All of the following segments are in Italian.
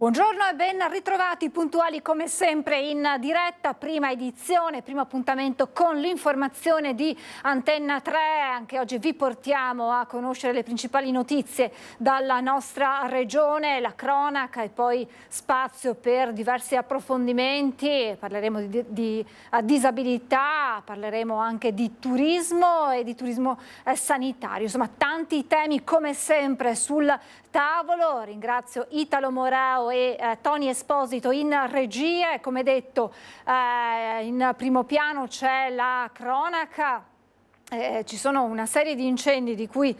Buongiorno e ben ritrovati, puntuali come sempre in diretta, prima edizione, primo appuntamento con l'informazione di Antenna 3. Anche oggi vi portiamo a conoscere le principali notizie dalla nostra regione, la cronaca e poi spazio per diversi approfondimenti. Parleremo di disabilità, parleremo anche di turismo e di turismo sanitario. Insomma, tanti temi come sempre sul tavolo. Ringrazio Italo Morao e Tony Esposito in regia e come detto in primo piano c'è la cronaca. Ci sono una serie di incendi di cui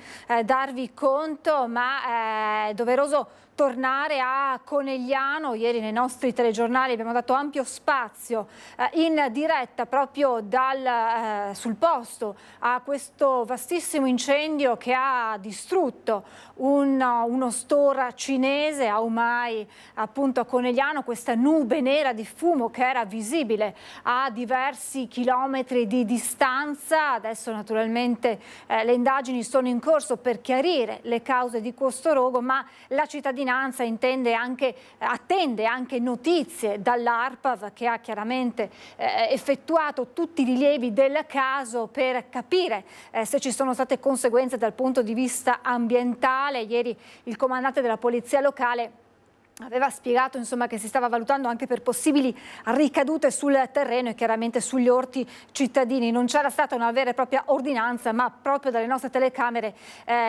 darvi conto, ma è doveroso tornare a Conegliano. Ieri nei nostri telegiornali abbiamo dato ampio spazio in diretta proprio sul posto a questo vastissimo incendio che ha distrutto uno store cinese, Aomai, appunto a Conegliano, questa nube nera di fumo che era visibile a diversi chilometri di distanza. Adesso naturalmente le indagini sono in corso per chiarire le cause di questo rogo, ma la cittadinanza attende anche notizie dall'ARPAV, che ha chiaramente effettuato tutti i rilievi del caso per capire se ci sono state conseguenze dal punto di vista ambientale. Ieri il comandante della polizia locale aveva spiegato insomma che si stava valutando anche per possibili ricadute sul terreno e chiaramente sugli orti cittadini. Non c'era stata una vera e propria ordinanza, ma proprio dalle nostre telecamere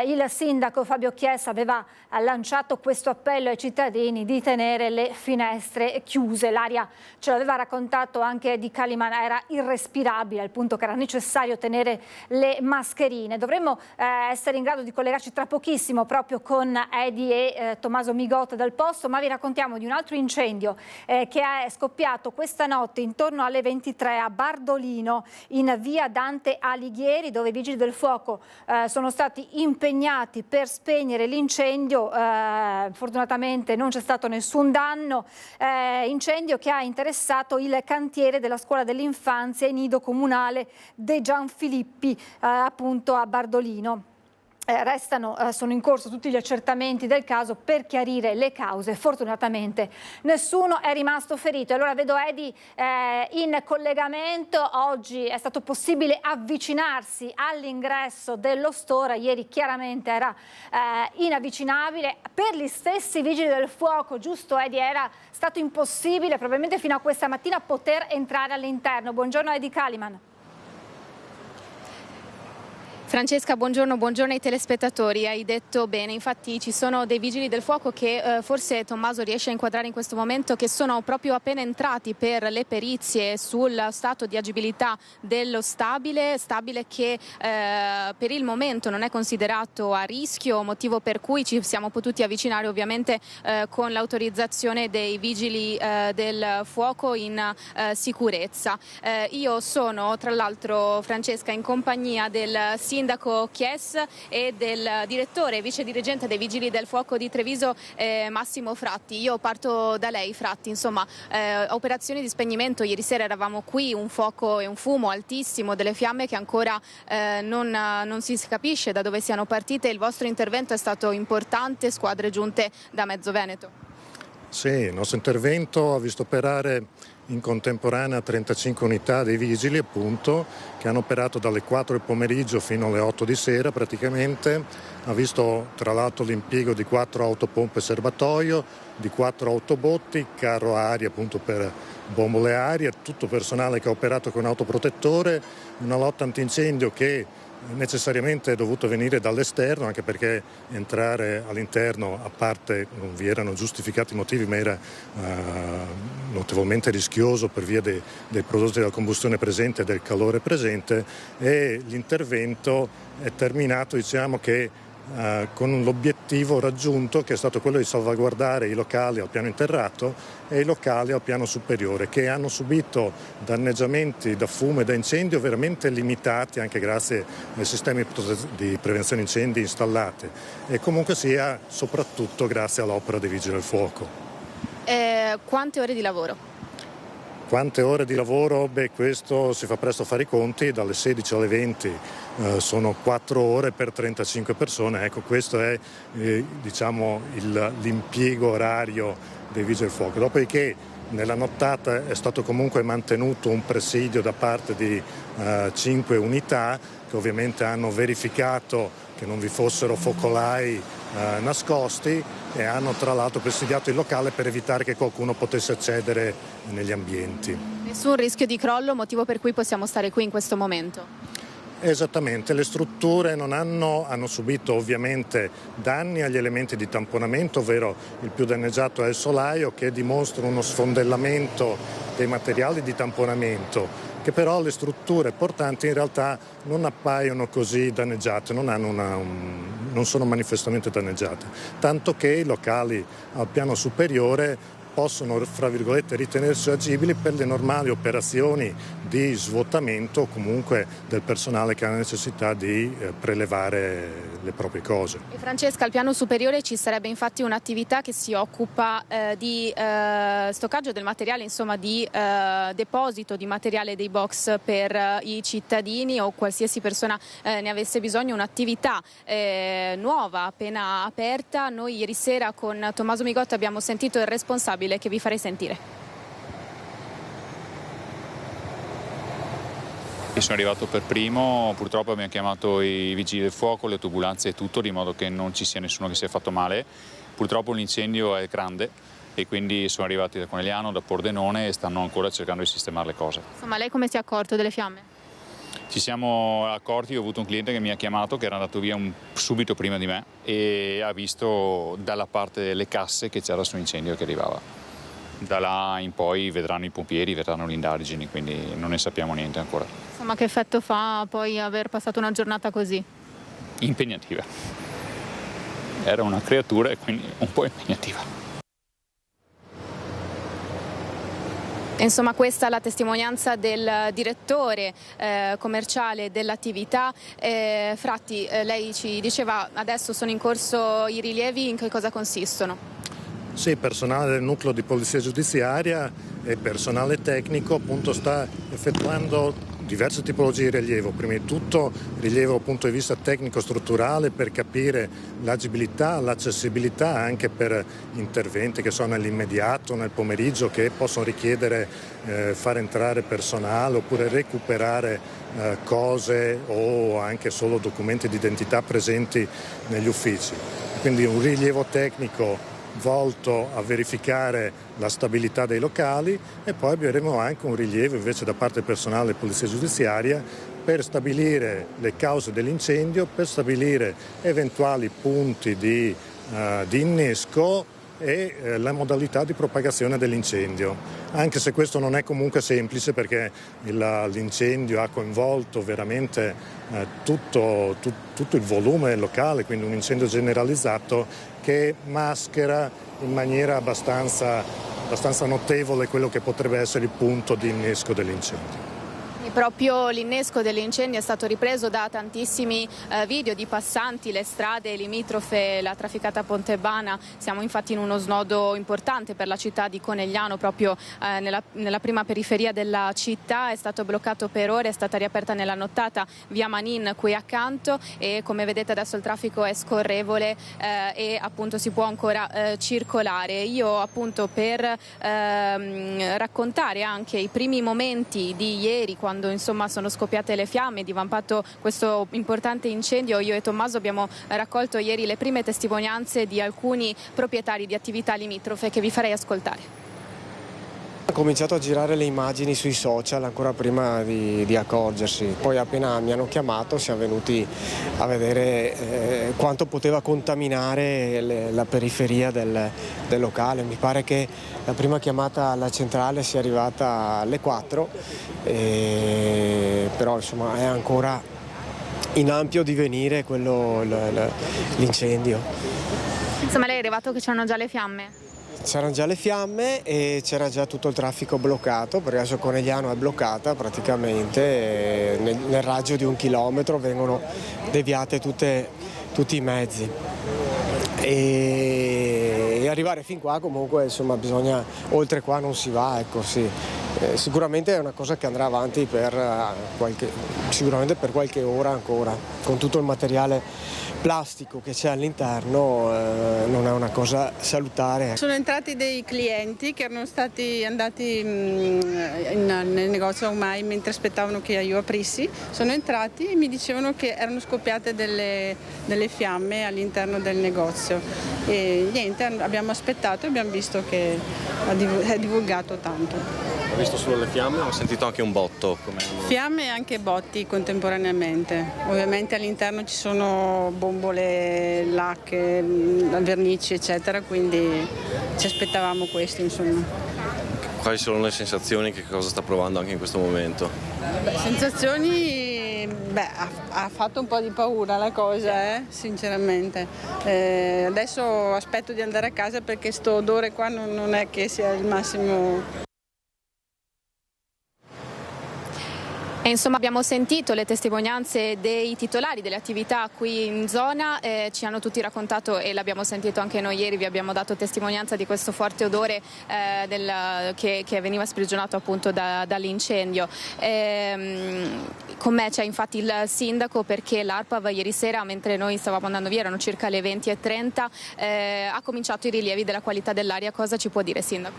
il sindaco Fabio Chiesa aveva lanciato questo appello ai cittadini di tenere le finestre chiuse. L'aria, ce l'aveva raccontato anche Eddie Kaliman, era irrespirabile al punto che era necessario tenere le mascherine. Dovremmo essere in grado di collegarci tra pochissimo proprio con Eddie e Tommaso Migotta dal posto, ma vi raccontiamo di un altro incendio che è scoppiato questa notte intorno alle 23 a Bardolino, in via Dante Alighieri, dove i vigili del fuoco sono stati impegnati per spegnere l'incendio. Fortunatamente non c'è stato nessun danno. Incendio che ha interessato il cantiere della scuola dell'infanzia e nido comunale De Gianfilippi, appunto a Bardolino. Sono in corso tutti gli accertamenti del caso per chiarire le cause. Fortunatamente nessuno è rimasto ferito. Allora vedo Eddie in collegamento. Oggi è stato possibile avvicinarsi all'ingresso dello store. Ieri chiaramente era inavvicinabile per gli stessi vigili del fuoco, giusto Eddie? Era stato impossibile probabilmente fino a questa mattina poter entrare all'interno. Buongiorno Eddie Kaliman. Francesca, buongiorno ai telespettatori, hai detto bene, infatti ci sono dei vigili del fuoco che forse Tommaso riesce a inquadrare in questo momento, che sono proprio appena entrati per le perizie sul stato di agibilità dello stabile che per il momento non è considerato a rischio, motivo per cui ci siamo potuti avvicinare ovviamente con l'autorizzazione dei vigili del fuoco in sicurezza. Io sono tra l'altro, Francesca, in compagnia del sindaco Chies e del direttore e vice dirigente dei Vigili del Fuoco di Treviso, Massimo Fratti. Io parto da lei, Fratti. Insomma, operazioni di spegnimento. Ieri sera eravamo qui, un fuoco e un fumo altissimo, delle fiamme che ancora non si capisce da dove siano partite. Il vostro intervento è stato importante, squadre giunte da mezzo Veneto. Sì, il nostro intervento ha visto operare in contemporanea 35 unità dei vigili, appunto, che hanno operato dalle 4 del pomeriggio fino alle 8 di sera praticamente. Ha visto tra l'altro l'impiego di 4 autopompe serbatoio, di 4 autobotti, carro aria appunto per bombole aria, tutto personale che ha operato con autoprotettore, una lotta antincendio che necessariamente è dovuto venire dall'esterno, anche perché entrare all'interno, a parte non vi erano giustificati motivi, ma era notevolmente rischioso per via dei prodotti della combustione presente e del calore presente, e l'intervento è terminato, diciamo che con l'obiettivo raggiunto, che è stato quello di salvaguardare i locali al piano interrato e i locali al piano superiore, che hanno subito danneggiamenti da fumo e da incendio veramente limitati, anche grazie ai sistemi di prevenzione incendi installati, e comunque sia soprattutto grazie all'opera dei Vigili del Fuoco. Quante ore di lavoro? Quante ore di lavoro? Questo si fa presto a fare i conti, dalle 16 alle 20 sono 4 ore per 35 persone, ecco questo è diciamo l'impiego orario dei Vigili del Fuoco. Dopodiché nella nottata è stato comunque mantenuto un presidio da parte di 5 unità che ovviamente hanno verificato che non vi fossero focolai nascosti e hanno tra l'altro presidiato il locale per evitare che qualcuno potesse accedere negli ambienti. Nessun rischio di crollo, motivo per cui possiamo stare qui in questo momento. Esattamente, le strutture non hanno subito ovviamente danni agli elementi di tamponamento, ovvero il più danneggiato è il solaio che dimostra uno sfondellamento dei materiali di tamponamento, che però le strutture portanti in realtà non appaiono così danneggiate, non sono manifestamente danneggiate, tanto che i locali al piano superiore possono, fra virgolette, ritenersi agibili per le normali operazioni di svuotamento o comunque del personale che ha la necessità di prelevare le proprie cose. E Francesca, al piano superiore ci sarebbe infatti un'attività che si occupa di stoccaggio del materiale, insomma di deposito di materiale dei box per i cittadini o qualsiasi persona ne avesse bisogno, un'attività nuova, appena aperta. Noi ieri sera con Tommaso Migotto abbiamo sentito il responsabile che vi farei sentire. Io sono arrivato per primo, purtroppo abbiamo chiamato i vigili del fuoco, le autoambulanze e tutto, di modo che non ci sia nessuno che si è fatto male. Purtroppo l'incendio è grande e quindi sono arrivati da Conegliano, da Pordenone e stanno ancora cercando di sistemare le cose. Insomma, lei come si è accorto delle fiamme? Ci siamo accorti, ho avuto un cliente che mi ha chiamato che era andato via subito prima di me e ha visto dalla parte delle casse che c'era questo incendio che arrivava. Da là in poi vedranno i pompieri, vedranno le indagini, quindi non ne sappiamo niente ancora. Insomma, che effetto fa poi aver passato una giornata così? Impegnativa. Era una creatura e quindi un po' impegnativa. Insomma, questa è la testimonianza del direttore commerciale dell'attività. Fratti, lei ci diceva adesso sono in corso i rilievi, in che cosa consistono? Sì, personale del nucleo di polizia giudiziaria e personale tecnico appunto sta effettuando diverse tipologie di rilievo. Prima di tutto rilievo dal punto di vista tecnico-strutturale per capire l'agibilità, l'accessibilità anche per interventi che sono nell'immediato, nel pomeriggio, che possono richiedere far entrare personale oppure recuperare cose o anche solo documenti di identità presenti negli uffici. Quindi un rilievo tecnico volto a verificare la stabilità dei locali e poi avremo anche un rilievo invece da parte del personale della polizia giudiziaria per stabilire le cause dell'incendio, per stabilire eventuali punti di innesco e la modalità di propagazione dell'incendio, anche se questo non è comunque semplice perché l'incendio ha coinvolto veramente tutto il volume del locale, quindi un incendio generalizzato che maschera in maniera abbastanza notevole quello che potrebbe essere il punto di innesco dell'incendio. Proprio l'innesco dell'incendio è stato ripreso da tantissimi video di passanti, le strade limitrofe, la trafficata Pontebana. Siamo infatti in uno snodo importante per la città di Conegliano, proprio nella prima periferia della città. È stato bloccato per ore, è stata riaperta nella nottata via Manin qui accanto e come vedete adesso il traffico è scorrevole e appunto si può ancora circolare. Io appunto per raccontare anche i primi momenti di ieri, quando insomma sono scoppiate le fiamme, divampato questo importante incendio, io e Tommaso abbiamo raccolto ieri le prime testimonianze di alcuni proprietari di attività limitrofe che vi farei ascoltare. Ha cominciato a girare le immagini sui social ancora prima di accorgersi, poi appena mi hanno chiamato siamo venuti a vedere quanto poteva contaminare la periferia del locale. Mi pare che la prima chiamata alla centrale sia arrivata alle 4, però insomma è ancora in ampio divenire l'incendio. Insomma, lei è arrivato che c'erano già le fiamme? C'erano già le fiamme e c'era già tutto il traffico bloccato, perché adesso Conegliano è bloccata praticamente, nel raggio di 1 chilometro vengono deviate tutti i mezzi. E arrivare fin qua comunque insomma bisogna, oltre qua non si va, ecco sì. Sicuramente è una cosa che andrà avanti sicuramente per qualche ora ancora, con tutto il materiale plastico che c'è all'interno, non è una cosa salutare. Sono entrati dei clienti che erano stati andati nel negozio ormai mentre aspettavano che io aprissi, sono entrati e mi dicevano che erano scoppiate delle fiamme all'interno del negozio e niente, abbiamo aspettato e abbiamo visto che è divulgato tanto. Ho visto solo le fiamme o ho sentito anche un botto? Fiamme e anche botti contemporaneamente. Ovviamente all'interno ci sono bombole, lacche, vernici eccetera, quindi ci aspettavamo questo insomma. Quali sono le sensazioni, che cosa sta provando anche in questo momento? Sensazioni, ha fatto un po' di paura la cosa, sinceramente. Adesso aspetto di andare a casa perché sto odore qua non è che sia il massimo. E insomma abbiamo sentito le testimonianze dei titolari delle attività qui in zona, ci hanno tutti raccontato e l'abbiamo sentito anche noi ieri, vi abbiamo dato testimonianza di questo forte odore che veniva sprigionato appunto dall'incendio. Con me c'è infatti il sindaco perché l'ARPAV ieri sera, mentre noi stavamo andando via, erano circa le 20:30, ha cominciato i rilievi della qualità dell'aria. Cosa ci può dire, sindaco?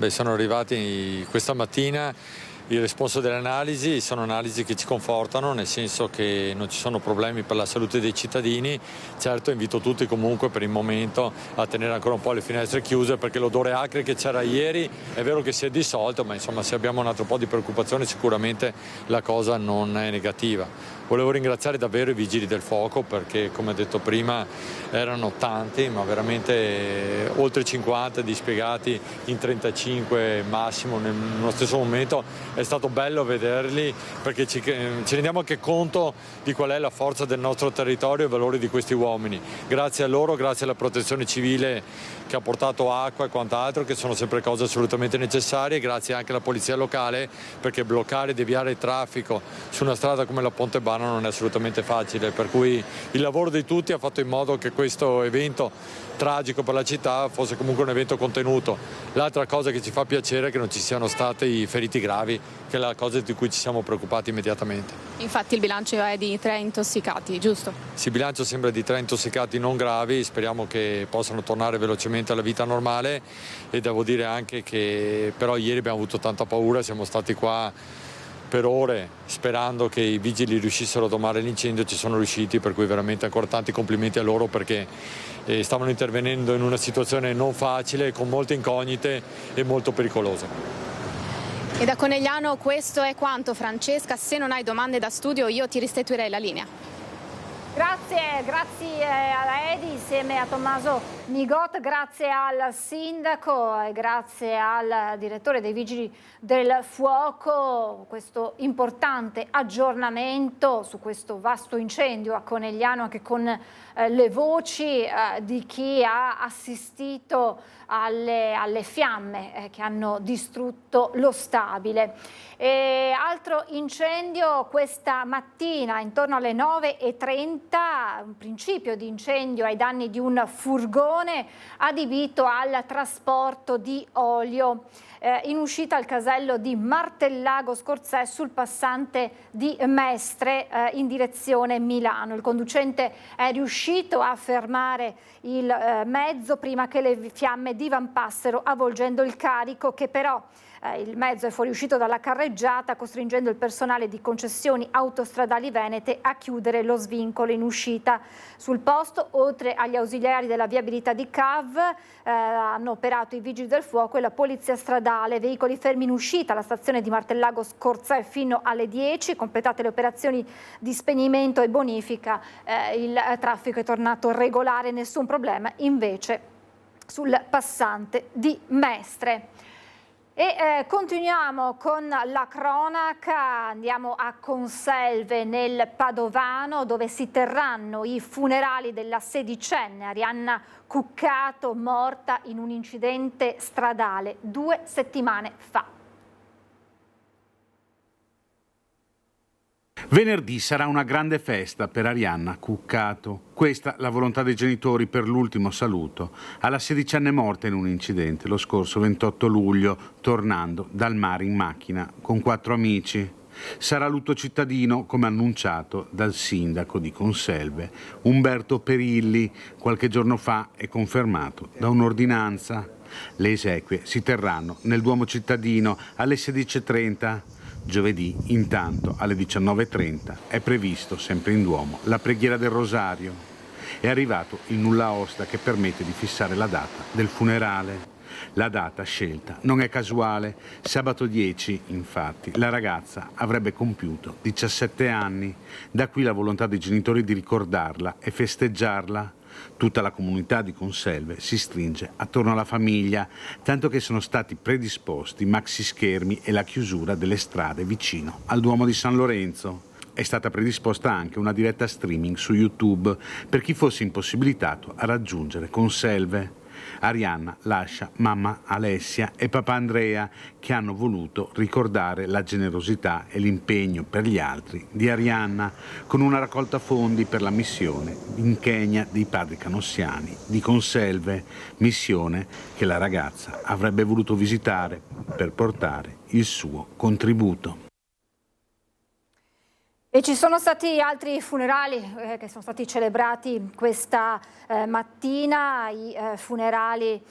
Sono arrivati questa mattina il responso delle analisi, sono analisi che ci confortano, nel senso che non ci sono problemi per la salute dei cittadini. Certo, invito tutti comunque per il momento a tenere ancora un po' le finestre chiuse, perché l'odore acre che c'era ieri è vero che si è dissolto, ma insomma se abbiamo un altro po' di preoccupazione sicuramente la cosa non è negativa. Volevo ringraziare davvero i vigili del fuoco perché, come detto prima, erano tanti, ma veramente oltre 50 dispiegati in 35 massimo nello stesso momento. È stato bello vederli perché ci rendiamo anche conto di qual è la forza del nostro territorio e i valori di questi uomini. Grazie a loro, grazie alla protezione civile che ha portato acqua e quant'altro, che sono sempre cose assolutamente necessarie, grazie anche alla polizia locale, perché bloccare e deviare il traffico su una strada come la Ponte Bano non è assolutamente facile, per cui il lavoro di tutti ha fatto in modo che questo evento tragico per la città fosse comunque un evento contenuto. L'altra cosa che ci fa piacere è che non ci siano stati feriti gravi, che è la cosa di cui ci siamo preoccupati immediatamente. Infatti il bilancio è di 3 intossicati, giusto? Sì, il bilancio sembra di 3 intossicati non gravi, speriamo che possano tornare velocemente alla vita normale, e devo dire anche che però ieri abbiamo avuto tanta paura, siamo stati qua per ore sperando che i vigili riuscissero a domare l'incendio, ci sono riusciti, per cui veramente ancora tanti complimenti a loro perché stavano intervenendo in una situazione non facile, con molte incognite e molto pericolose. E da Conegliano questo è quanto, Francesca. Se non hai domande da studio io ti restituirei la linea. Grazie a Edi insieme a Tommaso Migot, grazie al sindaco e grazie al direttore dei Vigili del Fuoco. Questo importante aggiornamento su questo vasto incendio a Conegliano, anche con le voci di chi ha assistito alle fiamme che hanno distrutto lo stabile. Altro incendio questa mattina intorno alle 9:30, un principio di incendio ai danni di un furgone adibito al trasporto di olio in uscita al casello di Martellago Scorzè sul passante di Mestre in direzione Milano. Il conducente è riuscito a fermare il mezzo prima che le fiamme divampassero avvolgendo il carico, che però il mezzo è fuoriuscito dalla carreggiata, costringendo il personale di Concessioni Autostradali Venete a chiudere lo svincolo in uscita. Sul posto, oltre agli ausiliari della viabilità di CAV, hanno operato i vigili del fuoco e la polizia stradale. Veicoli fermi in uscita alla stazione di Martellago Scorzè fino alle 10, completate le operazioni di spegnimento e bonifica. Il traffico è tornato regolare, nessun problema invece sul passante di Mestre. E continuiamo con la cronaca, andiamo a Conselve nel Padovano, dove si terranno i funerali della sedicenne Arianna Cuccato, morta in un incidente stradale 2 settimane fa. Venerdì sarà una grande festa per Arianna Cuccato. Questa la volontà dei genitori per l'ultimo saluto alla 16enne morta in un incidente lo scorso 28 luglio, tornando dal mare in macchina con 4 amici. Sarà lutto cittadino, come annunciato dal sindaco di Conselve, Umberto Perilli, qualche giorno fa è confermato da un'ordinanza. Le esequie si terranno nel Duomo cittadino alle 16:30. Giovedì, intanto, alle 19:30 è previsto, sempre in Duomo, la preghiera del Rosario. È arrivato il nulla osta che permette di fissare la data del funerale. La data scelta non è casuale. Sabato 10, infatti, la ragazza avrebbe compiuto 17 anni. Da qui la volontà dei genitori di ricordarla e festeggiarla. Tutta la comunità di Conselve si stringe attorno alla famiglia, tanto che sono stati predisposti maxi schermi e la chiusura delle strade vicino al Duomo di San Lorenzo. È stata predisposta anche una diretta streaming su YouTube per chi fosse impossibilitato a raggiungere Conselve. Arianna lascia mamma Alessia e papà Andrea, che hanno voluto ricordare la generosità e l'impegno per gli altri di Arianna con una raccolta fondi per la missione in Kenya dei padri canossiani di Conselve, missione che la ragazza avrebbe voluto visitare per portare il suo contributo. E ci sono stati altri funerali che sono stati celebrati questa mattina, i funerali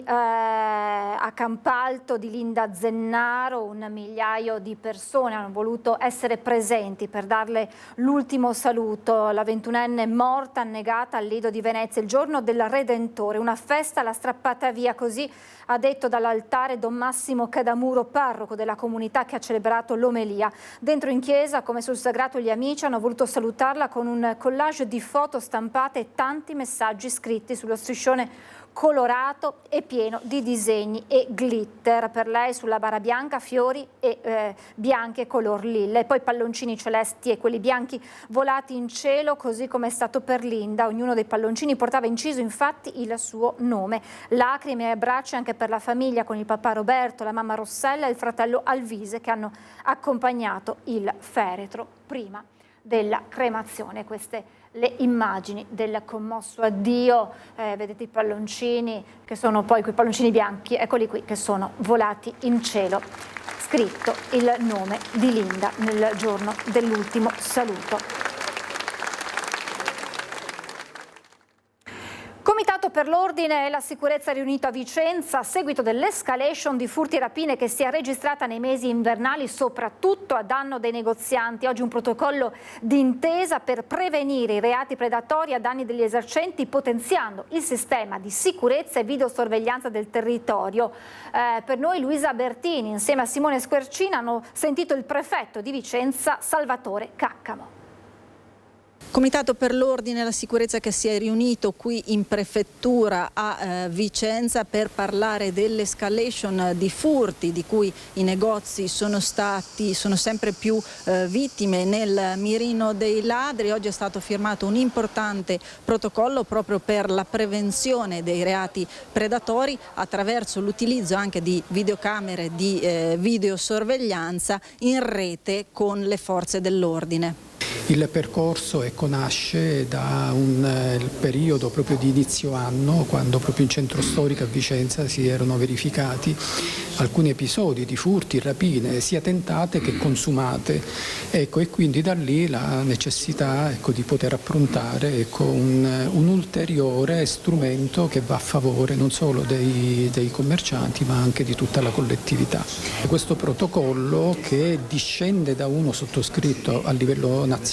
a Campalto di Linda Zennaro. 1 migliaio di persone hanno voluto essere presenti per darle l'ultimo saluto. La 21enne morta annegata al Lido di Venezia il giorno del Redentore. Una festa l'ha strappata via, così ha detto dall'altare Don Massimo Cadamuro, parroco della comunità che ha celebrato l'omelia. Dentro in chiesa, come sul sagrato, gli amici hanno voluto salutarla con un collage di foto stampate e tanti messaggi scritti sullo striscione colorato e pieno di disegni e glitter. Per lei sulla bara bianca fiori bianche color lilla e poi palloncini celesti e quelli bianchi volati in cielo, così come è stato per Linda. Ognuno dei palloncini portava inciso infatti il suo nome. Lacrime e abbracci anche per la famiglia, con il papà Roberto, la mamma Rossella e il fratello Alvise, che hanno accompagnato il feretro prima della cremazione. Queste le immagini del commosso addio. Vedete i palloncini, che sono poi quei palloncini bianchi, eccoli qui, che sono volati in cielo, scritto il nome di Linda nel giorno dell'ultimo saluto. Comitato per l'ordine e la sicurezza riunito a Vicenza a seguito dell'escalation di furti e rapine che si è registrata nei mesi invernali, soprattutto a danno dei negozianti. Oggi un protocollo d'intesa per prevenire i reati predatori a danni degli esercenti, potenziando il sistema di sicurezza e videosorveglianza del territorio. Per noi Luisa Bertini insieme a Simone Squercina hanno sentito il prefetto di Vicenza Salvatore Caccamo. Comitato per l'ordine e la sicurezza che si è riunito qui in prefettura a Vicenza per parlare dell'escalation di furti di cui i negozi sono sempre più vittime nel mirino dei ladri. Oggi è stato firmato un importante protocollo proprio per la prevenzione dei reati predatori attraverso l'utilizzo anche di videocamere di videosorveglianza in rete con le forze dell'ordine. Il percorso nasce da un periodo proprio di inizio anno, quando proprio in centro storico a Vicenza si erano verificati alcuni episodi di furti, rapine, sia tentate che consumate. E quindi da lì la necessità di poter approntare un ulteriore strumento che va a favore non solo dei commercianti ma anche di tutta la collettività. Questo protocollo, che discende da uno sottoscritto a livello nazionale,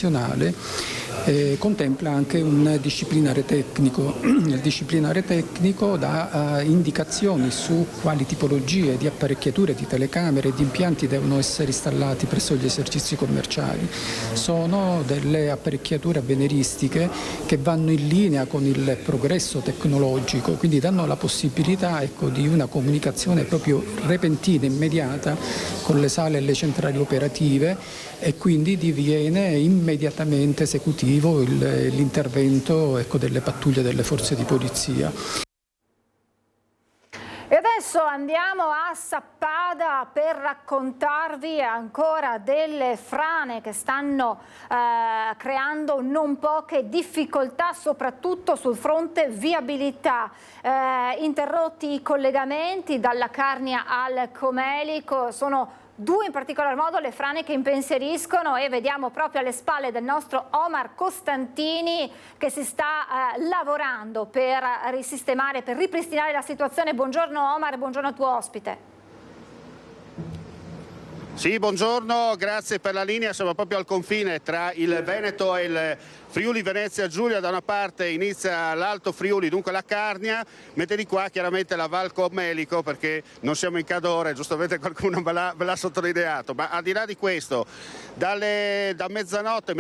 contempla anche un disciplinare tecnico. Il disciplinare tecnico dà indicazioni su quali tipologie di apparecchiature, di telecamere e di impianti devono essere installati presso gli esercizi commerciali. Sono delle apparecchiature avveniristiche che vanno in linea con il progresso tecnologico, quindi danno la possibilità di una comunicazione proprio repentina, immediata con le sale e le centrali operative, e quindi diviene immediatamente esecutivo l'intervento delle pattuglie delle forze di polizia. E adesso adesso andiamo a Sappada per raccontarvi ancora delle frane che stanno creando non poche difficoltà, soprattutto sul fronte viabilità. Interrotti i collegamenti dalla Carnia al Comelico, sono due in particolar modo le frane che impensieriscono, e vediamo proprio alle spalle del nostro Omar Costantini che si sta lavorando per risistemare, per ripristinare la situazione. Buongiorno Omar, buongiorno al tuo ospite. Sì, buongiorno, grazie per la linea. Siamo proprio al confine tra il Veneto e il Friuli Venezia Giulia. Da una parte inizia l'Alto Friuli, dunque la Carnia, mentre di qua chiaramente la Val Comelico, perché non siamo in Cadore, giustamente qualcuno ve l'ha sottolineato. Ma al di là di questo, da mezzanotte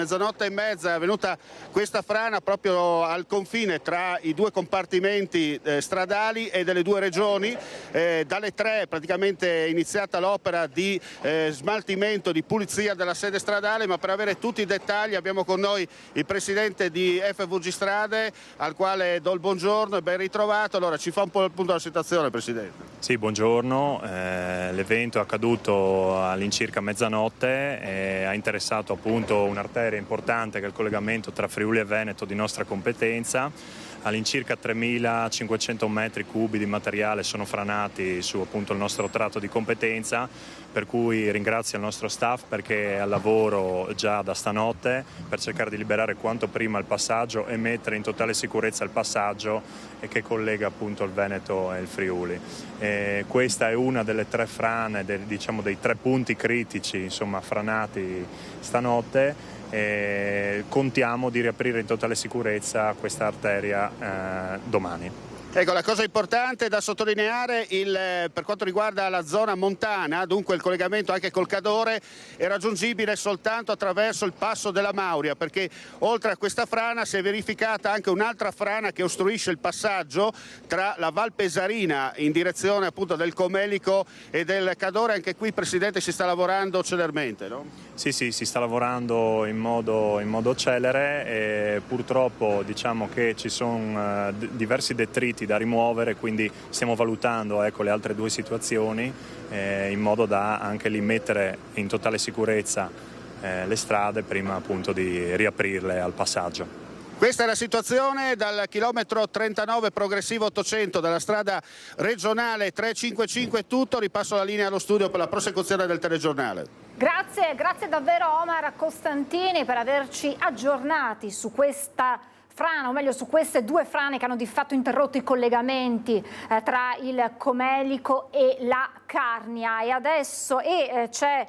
e mezza è venuta questa frana proprio al confine tra i due compartimenti stradali e delle due regioni. Dalle 3 praticamente è iniziata l'opera di smaltimento, di pulizia della sede stradale, ma per avere tutti i dettagli abbiamo con noi il presidente di FVG Strade, al quale do il buongiorno e ben ritrovato. Allora, ci fa un po' il punto della situazione, Presidente. Sì, buongiorno. L'evento è accaduto all'incirca mezzanotte e ha interessato appunto un'arteria importante che è il collegamento tra Friuli e Veneto di nostra competenza. All'incirca 3.500 metri cubi di materiale sono franati su appunto il nostro tratto di competenza, per cui ringrazio il nostro staff perché è al lavoro già da stanotte per cercare di liberare quanto prima il passaggio e mettere in totale sicurezza il passaggio che collega appunto il Veneto e il Friuli. Questa è una delle 3 frane, diciamo dei 3 punti critici insomma franati stanotte. Contiamo di riaprire in totale sicurezza questa arteria domani. Ecco, la cosa importante da sottolineare per quanto riguarda la zona montana, dunque il collegamento anche col Cadore è raggiungibile soltanto attraverso il passo della Mauria, perché oltre a questa frana si è verificata anche un'altra frana che ostruisce il passaggio tra la Val Pesarina in direzione appunto del Comelico e del Cadore. Anche qui, Presidente, si sta lavorando celermente, no? Sì, si sta lavorando in modo celere e purtroppo diciamo che ci sono diversi detriti da rimuovere, quindi stiamo valutando le altre 2 situazioni in modo da anche lì mettere in totale sicurezza le strade prima appunto di riaprirle al passaggio. Questa è la situazione dal chilometro 39 progressivo 800 della strada regionale 355. Tutto, ripasso la linea allo studio per la prosecuzione del telegiornale. Grazie davvero Omar Costantini per averci aggiornati su questa frana, o meglio su queste 2 frane che hanno di fatto interrotto i collegamenti tra il Comelico e la Carnia. E adesso c'è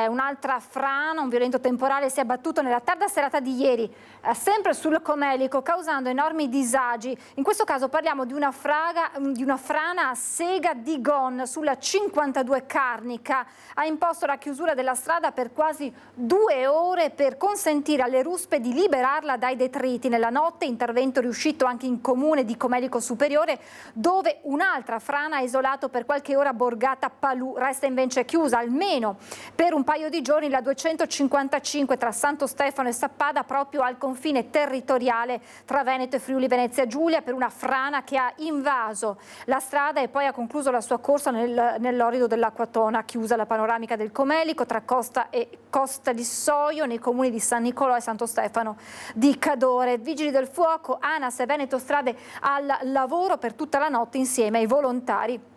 un'altra frana, un violento temporale si è abbattuto nella tarda serata di ieri sempre sul Comelico, causando enormi disagi. In questo caso parliamo di una frana a Sega di Gon sulla 52 Carnica. Ha imposto la chiusura della strada per quasi 2 ore per consentire alle ruspe di liberarla dai detriti. Nella notte intervento riuscito anche in comune di Comelico Superiore, dove un'altra frana ha isolato per qualche ora Borgata Palù. Resta invece chiusa almeno per un paio di giorni la 255 tra Santo Stefano e Sappada, proprio al confine territoriale tra Veneto e Friuli Venezia Giulia, per una frana che ha invaso la strada e poi ha concluso la sua corsa nell'orido dell'Acquatona. Chiusa la panoramica del Comelico tra Costa e Costa di Soio nei comuni di San Nicolò e Santo Stefano di Cadore. Vigili del fuoco, ANAS e Veneto Strade al lavoro per tutta la notte insieme ai volontari.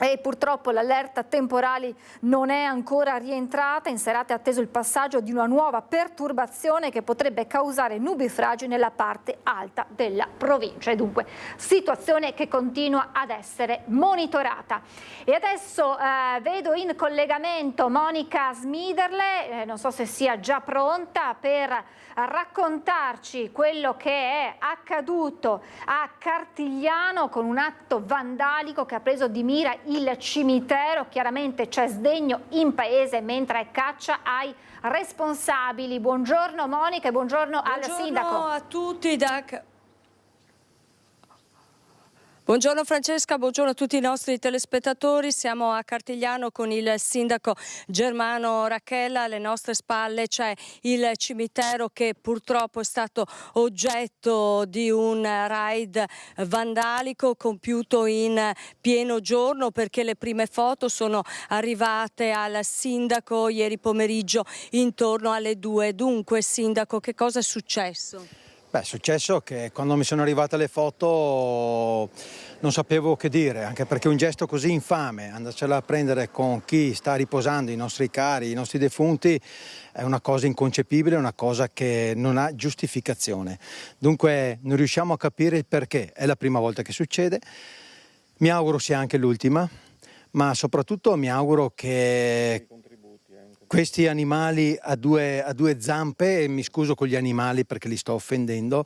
E purtroppo l'allerta temporali non è ancora rientrata. In serata è atteso il passaggio di una nuova perturbazione che potrebbe causare nubifragi nella parte alta della provincia. E dunque situazione che continua ad essere monitorata. E adesso vedo in collegamento Monica Smiderle, non so se sia già pronta per raccontarci quello che è accaduto a Cartigliano con un atto vandalico che ha preso di mira il cimitero. Chiaramente c'è sdegno in paese mentre è caccia ai responsabili. Buongiorno Monica e buongiorno al sindaco. Buongiorno a tutti Buongiorno Francesca, buongiorno a tutti i nostri telespettatori. Siamo a Cartigliano con il sindaco Germano Racchella. Alle nostre spalle c'è il cimitero che purtroppo è stato oggetto di un raid vandalico compiuto in pieno giorno, perché le prime foto sono arrivate al sindaco ieri pomeriggio intorno alle 2. Dunque, sindaco, che cosa è successo? È successo che quando mi sono arrivate le foto non sapevo che dire, anche perché un gesto così infame, andarcela a prendere con chi sta riposando, i nostri cari, i nostri defunti, è una cosa inconcepibile, una cosa che non ha giustificazione. Dunque non riusciamo a capire il perché, è la prima volta che succede, mi auguro sia anche l'ultima, ma soprattutto mi auguro che questi animali a due zampe, e mi scuso con gli animali perché li sto offendendo,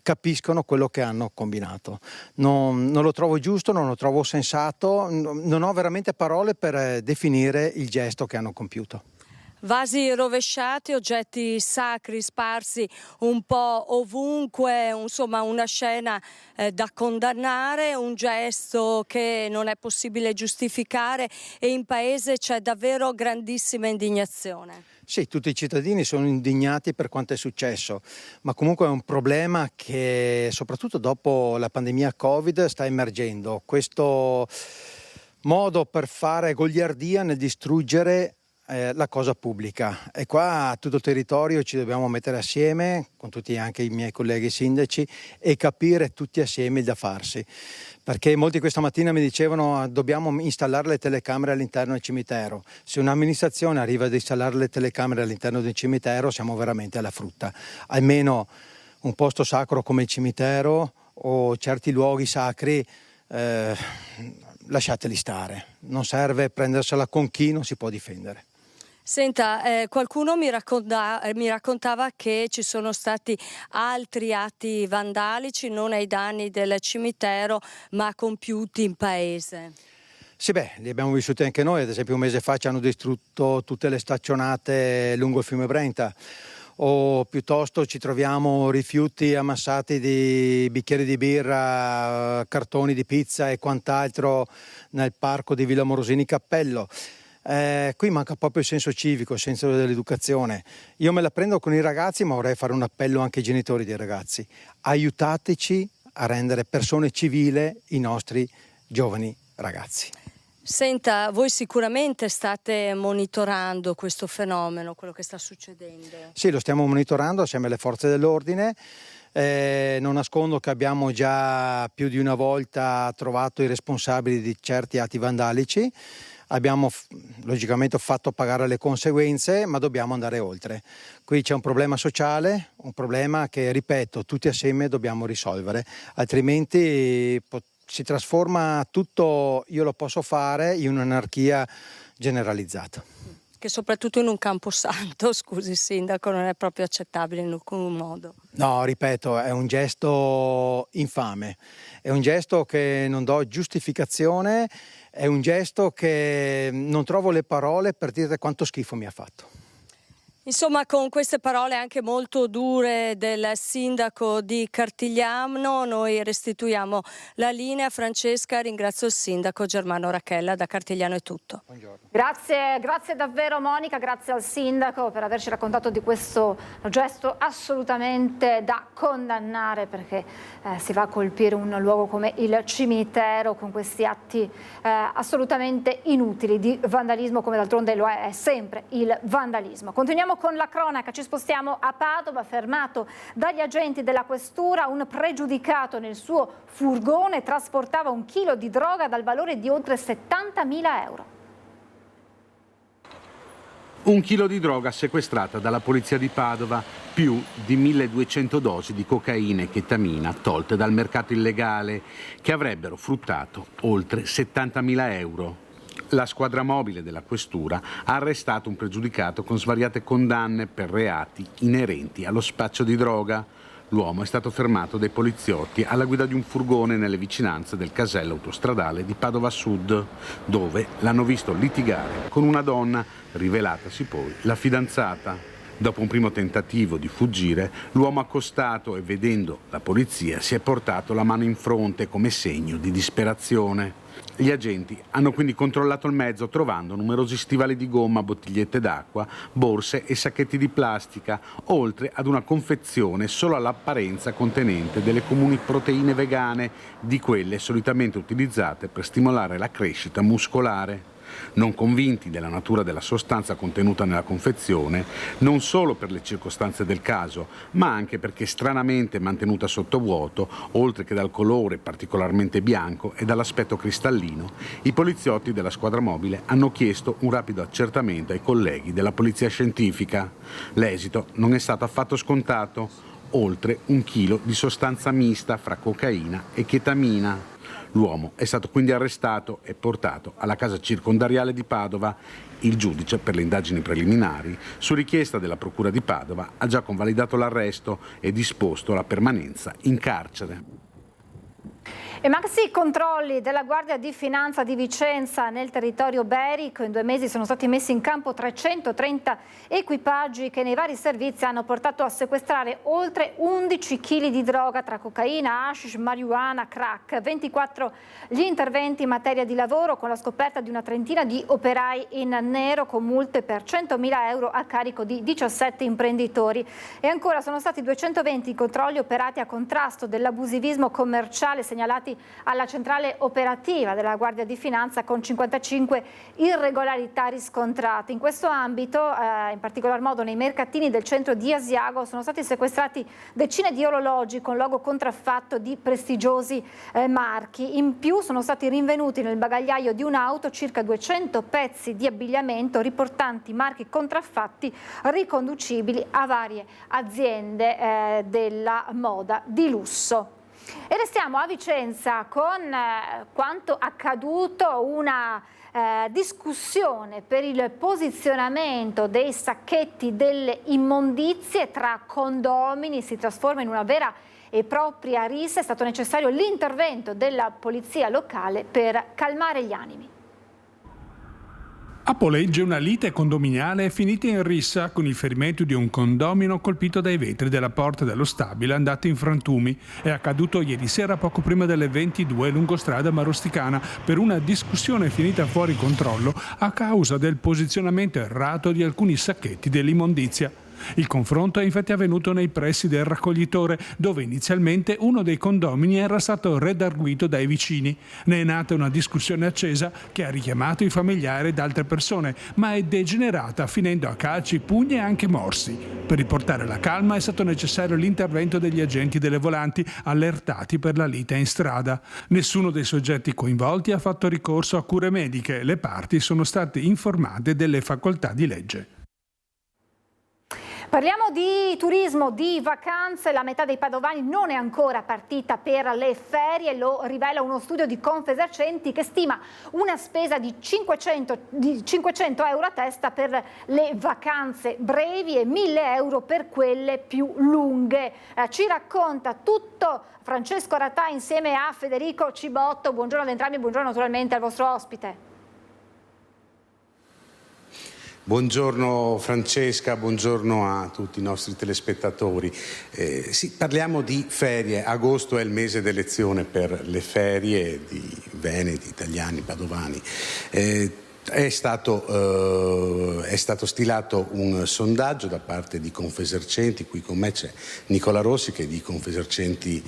capiscono quello che hanno combinato. Non lo trovo giusto, non lo trovo sensato, non ho veramente parole per definire il gesto che hanno compiuto. Vasi rovesciati, oggetti sacri sparsi un po' ovunque, insomma una scena da condannare, un gesto che non è possibile giustificare, e in paese c'è davvero grandissima indignazione. Sì, tutti i cittadini sono indignati per quanto è successo, ma comunque è un problema che soprattutto dopo la pandemia Covid sta emergendo. Questo modo per fare goliardia nel distruggere la cosa pubblica, e qua a tutto il territorio ci dobbiamo mettere assieme con tutti anche i miei colleghi sindaci e capire tutti assieme il da farsi, perché molti questa mattina mi dicevano dobbiamo installare le telecamere all'interno del cimitero. Se un'amministrazione arriva ad installare le telecamere all'interno del cimitero siamo veramente alla frutta. Almeno un posto sacro come il cimitero o certi luoghi sacri lasciateli stare, non serve prendersela con chi non si può difendere. Senta, qualcuno mi raccontava che ci sono stati altri atti vandalici, non ai danni del cimitero, ma compiuti in paese. Sì, li abbiamo vissuti anche noi. Ad esempio un mese fa ci hanno distrutto tutte le staccionate lungo il fiume Brenta, o piuttosto ci troviamo rifiuti ammassati di bicchieri di birra, cartoni di pizza e quant'altro nel parco di Villa Morosini Cappello. Qui manca proprio il senso civico, il senso dell'educazione. Io me la prendo con i ragazzi, ma vorrei fare un appello anche ai genitori dei ragazzi: aiutateci a rendere persone civili i nostri giovani ragazzi. Senta, voi sicuramente state monitorando questo fenomeno, quello che sta succedendo? Sì, lo stiamo monitorando assieme alle forze dell'ordine. Non nascondo che abbiamo già più di una volta trovato i responsabili di certi atti vandalici. Abbiamo logicamente fatto pagare le conseguenze, ma dobbiamo andare oltre. Qui c'è un problema sociale, un problema che, ripeto, tutti assieme dobbiamo risolvere, altrimenti si trasforma tutto io lo posso fare in un'anarchia generalizzata. Che soprattutto in un camposanto, scusi sindaco, non è proprio accettabile in alcun modo. No, ripeto, è un gesto infame, è un gesto che non do giustificazione, è un gesto che non trovo le parole per dire quanto schifo mi ha fatto. Insomma, con queste parole anche molto dure del sindaco di Cartigliano, noi restituiamo la linea. Francesca, ringrazio il sindaco Germano Racchella. Da Cartigliano è tutto. Buongiorno. Grazie davvero Monica, grazie al sindaco per averci raccontato di questo gesto assolutamente da condannare, perché si va a colpire un luogo come il cimitero con questi atti assolutamente inutili di vandalismo, come d'altronde lo è sempre il vandalismo. Continuiamo con la cronaca, ci spostiamo a Padova. Fermato dagli agenti della questura un pregiudicato nel suo furgone, trasportava 1 chilo di droga dal valore di oltre 70.000 euro. 1 chilo di droga sequestrata dalla polizia di Padova, più di 1.200 dosi di cocaina e chetamina tolte dal mercato illegale, che avrebbero fruttato oltre 70.000 euro. La squadra mobile della questura ha arrestato un pregiudicato con svariate condanne per reati inerenti allo spaccio di droga. L'uomo è stato fermato dai poliziotti alla guida di un furgone nelle vicinanze del casello autostradale di Padova Sud, dove l'hanno visto litigare con una donna, rivelatasi poi la fidanzata. Dopo un primo tentativo di fuggire, l'uomo accostato e vedendo la polizia si è portato la mano in fronte come segno di disperazione. Gli agenti hanno quindi controllato il mezzo trovando numerosi stivali di gomma, bottigliette d'acqua, borse e sacchetti di plastica, oltre ad una confezione solo all'apparenza contenente delle comuni proteine vegane, di quelle solitamente utilizzate per stimolare la crescita muscolare. Non convinti della natura della sostanza contenuta nella confezione, non solo per le circostanze del caso, ma anche perché stranamente mantenuta sotto vuoto, oltre che dal colore particolarmente bianco e dall'aspetto cristallino, i poliziotti della squadra mobile hanno chiesto un rapido accertamento ai colleghi della polizia scientifica. L'esito non è stato affatto scontato: oltre 1 chilo di sostanza mista fra cocaina e chetamina. L'uomo è stato quindi arrestato e portato alla casa circondariale di Padova. Il giudice per le indagini preliminari, su richiesta della Procura di Padova, ha già convalidato l'arresto e disposto la permanenza in carcere. E maxi controlli della Guardia di Finanza di Vicenza nel territorio berico. In 2 mesi sono stati messi in campo 330 equipaggi che nei vari servizi hanno portato a sequestrare oltre 11 kg di droga tra cocaina, hashish, marijuana, crack. 24 gli interventi in materia di lavoro, con la scoperta di una trentina di operai in nero, con multe per 100.000 euro a carico di 17 imprenditori. E ancora sono stati 220 controlli operati a contrasto dell'abusivismo commerciale segnalati alla centrale operativa della Guardia di Finanza, con 55 irregolarità riscontrate. In questo ambito, in particolar modo nei mercatini del centro di Asiago, sono stati sequestrati decine di orologi con logo contraffatto di prestigiosi marchi. In più sono stati rinvenuti nel bagagliaio di un'auto circa 200 pezzi di abbigliamento riportanti marchi contraffatti riconducibili a varie aziende della moda di lusso. E restiamo a Vicenza con quanto accaduto, una discussione per il posizionamento dei sacchetti delle immondizie tra condomini si trasforma in una vera e propria rissa. È stato necessario l'intervento della polizia locale per calmare gli animi. A Polegge una lite condominiale è finita in rissa con il ferimento di un condomino colpito dai vetri della porta dello stabile andato in frantumi. È accaduto ieri sera poco prima delle 22 lungo strada Marosticana per una discussione finita fuori controllo a causa del posizionamento errato di alcuni sacchetti dell'immondizia. Il confronto è infatti avvenuto nei pressi del raccoglitore, dove inizialmente uno dei condomini era stato redarguito dai vicini. Ne è nata una discussione accesa che ha richiamato i familiari ed altre persone, ma è degenerata finendo a calci, pugni e anche morsi. Per riportare la calma è stato necessario l'intervento degli agenti delle volanti allertati per la lite in strada. Nessuno dei soggetti coinvolti ha fatto ricorso a cure mediche. Le parti sono state informate delle facoltà di legge. Parliamo di turismo, di vacanze. La metà dei padovani non è ancora partita per le ferie, lo rivela uno studio di Confesercenti che stima una spesa di 500 euro a testa per le vacanze brevi e 1.000 euro per quelle più lunghe. Ci racconta tutto Francesco Ratà insieme a Federico Cibotto. Buongiorno ad entrambi e buongiorno naturalmente al vostro ospite. Buongiorno Francesca, buongiorno a tutti i nostri telespettatori. Sì, parliamo di ferie. Agosto è il mese d'elezione per le ferie di veneti, italiani, padovani. È stato stilato un sondaggio da parte di Confesercenti, qui con me c'è Nicola Rossi che di Confesercenti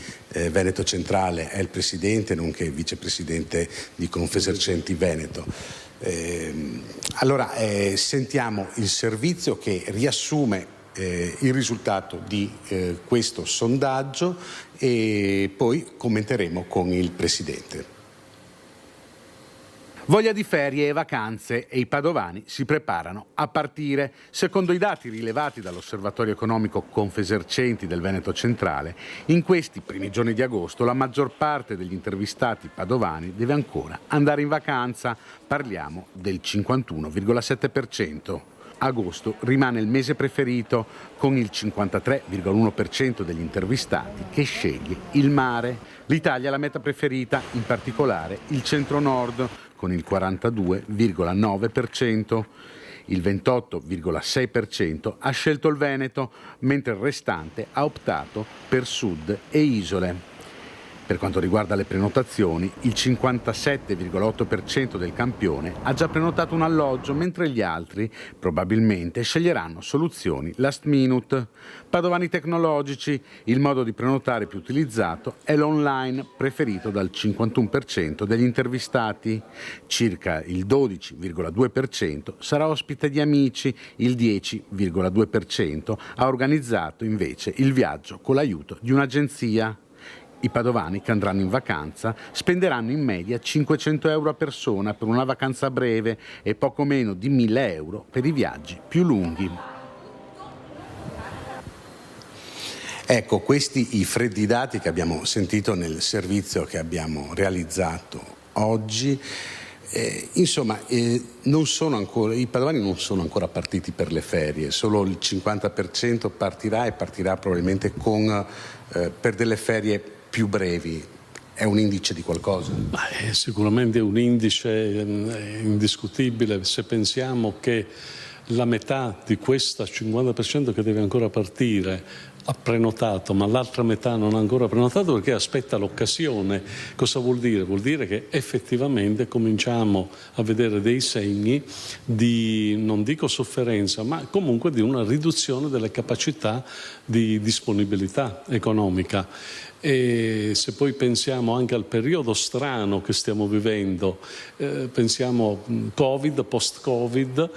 Veneto Centrale è il presidente nonché vicepresidente di Confesercenti Veneto. Allora sentiamo il servizio che riassume il risultato di questo sondaggio e poi commenteremo con il presidente. Voglia di ferie e vacanze e i padovani si preparano a partire. Secondo i dati rilevati dall'Osservatorio Economico Confesercenti del Veneto Centrale, in questi primi giorni di agosto la maggior parte degli intervistati padovani deve ancora andare in vacanza. Parliamo del 51,7%. Agosto rimane il mese preferito, con il 53,1% degli intervistati che sceglie il mare. L'Italia è la meta preferita, in particolare il centro-nord, con il 42,9%. Il 28,6% ha scelto il Veneto, mentre il restante ha optato per sud e isole. Per quanto riguarda le prenotazioni, il 57,8% del campione ha già prenotato un alloggio, mentre gli altri probabilmente sceglieranno soluzioni last minute. Padovani Tecnologici, il modo di prenotare più utilizzato è l'online, preferito dal 51% degli intervistati. Circa il 12,2% sarà ospite di amici, il 10,2% ha organizzato invece il viaggio con l'aiuto di un'agenzia. I padovani che andranno in vacanza spenderanno in media 500 euro a persona per una vacanza breve e poco meno di 1.000 euro per i viaggi più lunghi. Ecco, questi i freddi dati che abbiamo sentito nel servizio che abbiamo realizzato oggi. Non sono ancora, i padovani non sono ancora partiti per le ferie, solo il 50% partirà e partirà probabilmente per delle ferie più brevi. È un indice di qualcosa? Sicuramente è un indice indiscutibile. Se pensiamo che la metà di questa 50% che deve ancora partire ha prenotato, ma l'altra metà non ha ancora prenotato perché aspetta l'occasione. Cosa vuol dire? Vuol dire che effettivamente cominciamo a vedere dei segni di, non dico sofferenza, ma comunque di una riduzione delle capacità di disponibilità economica. E se poi pensiamo anche al periodo strano che stiamo vivendo, pensiamo Covid, post-Covid,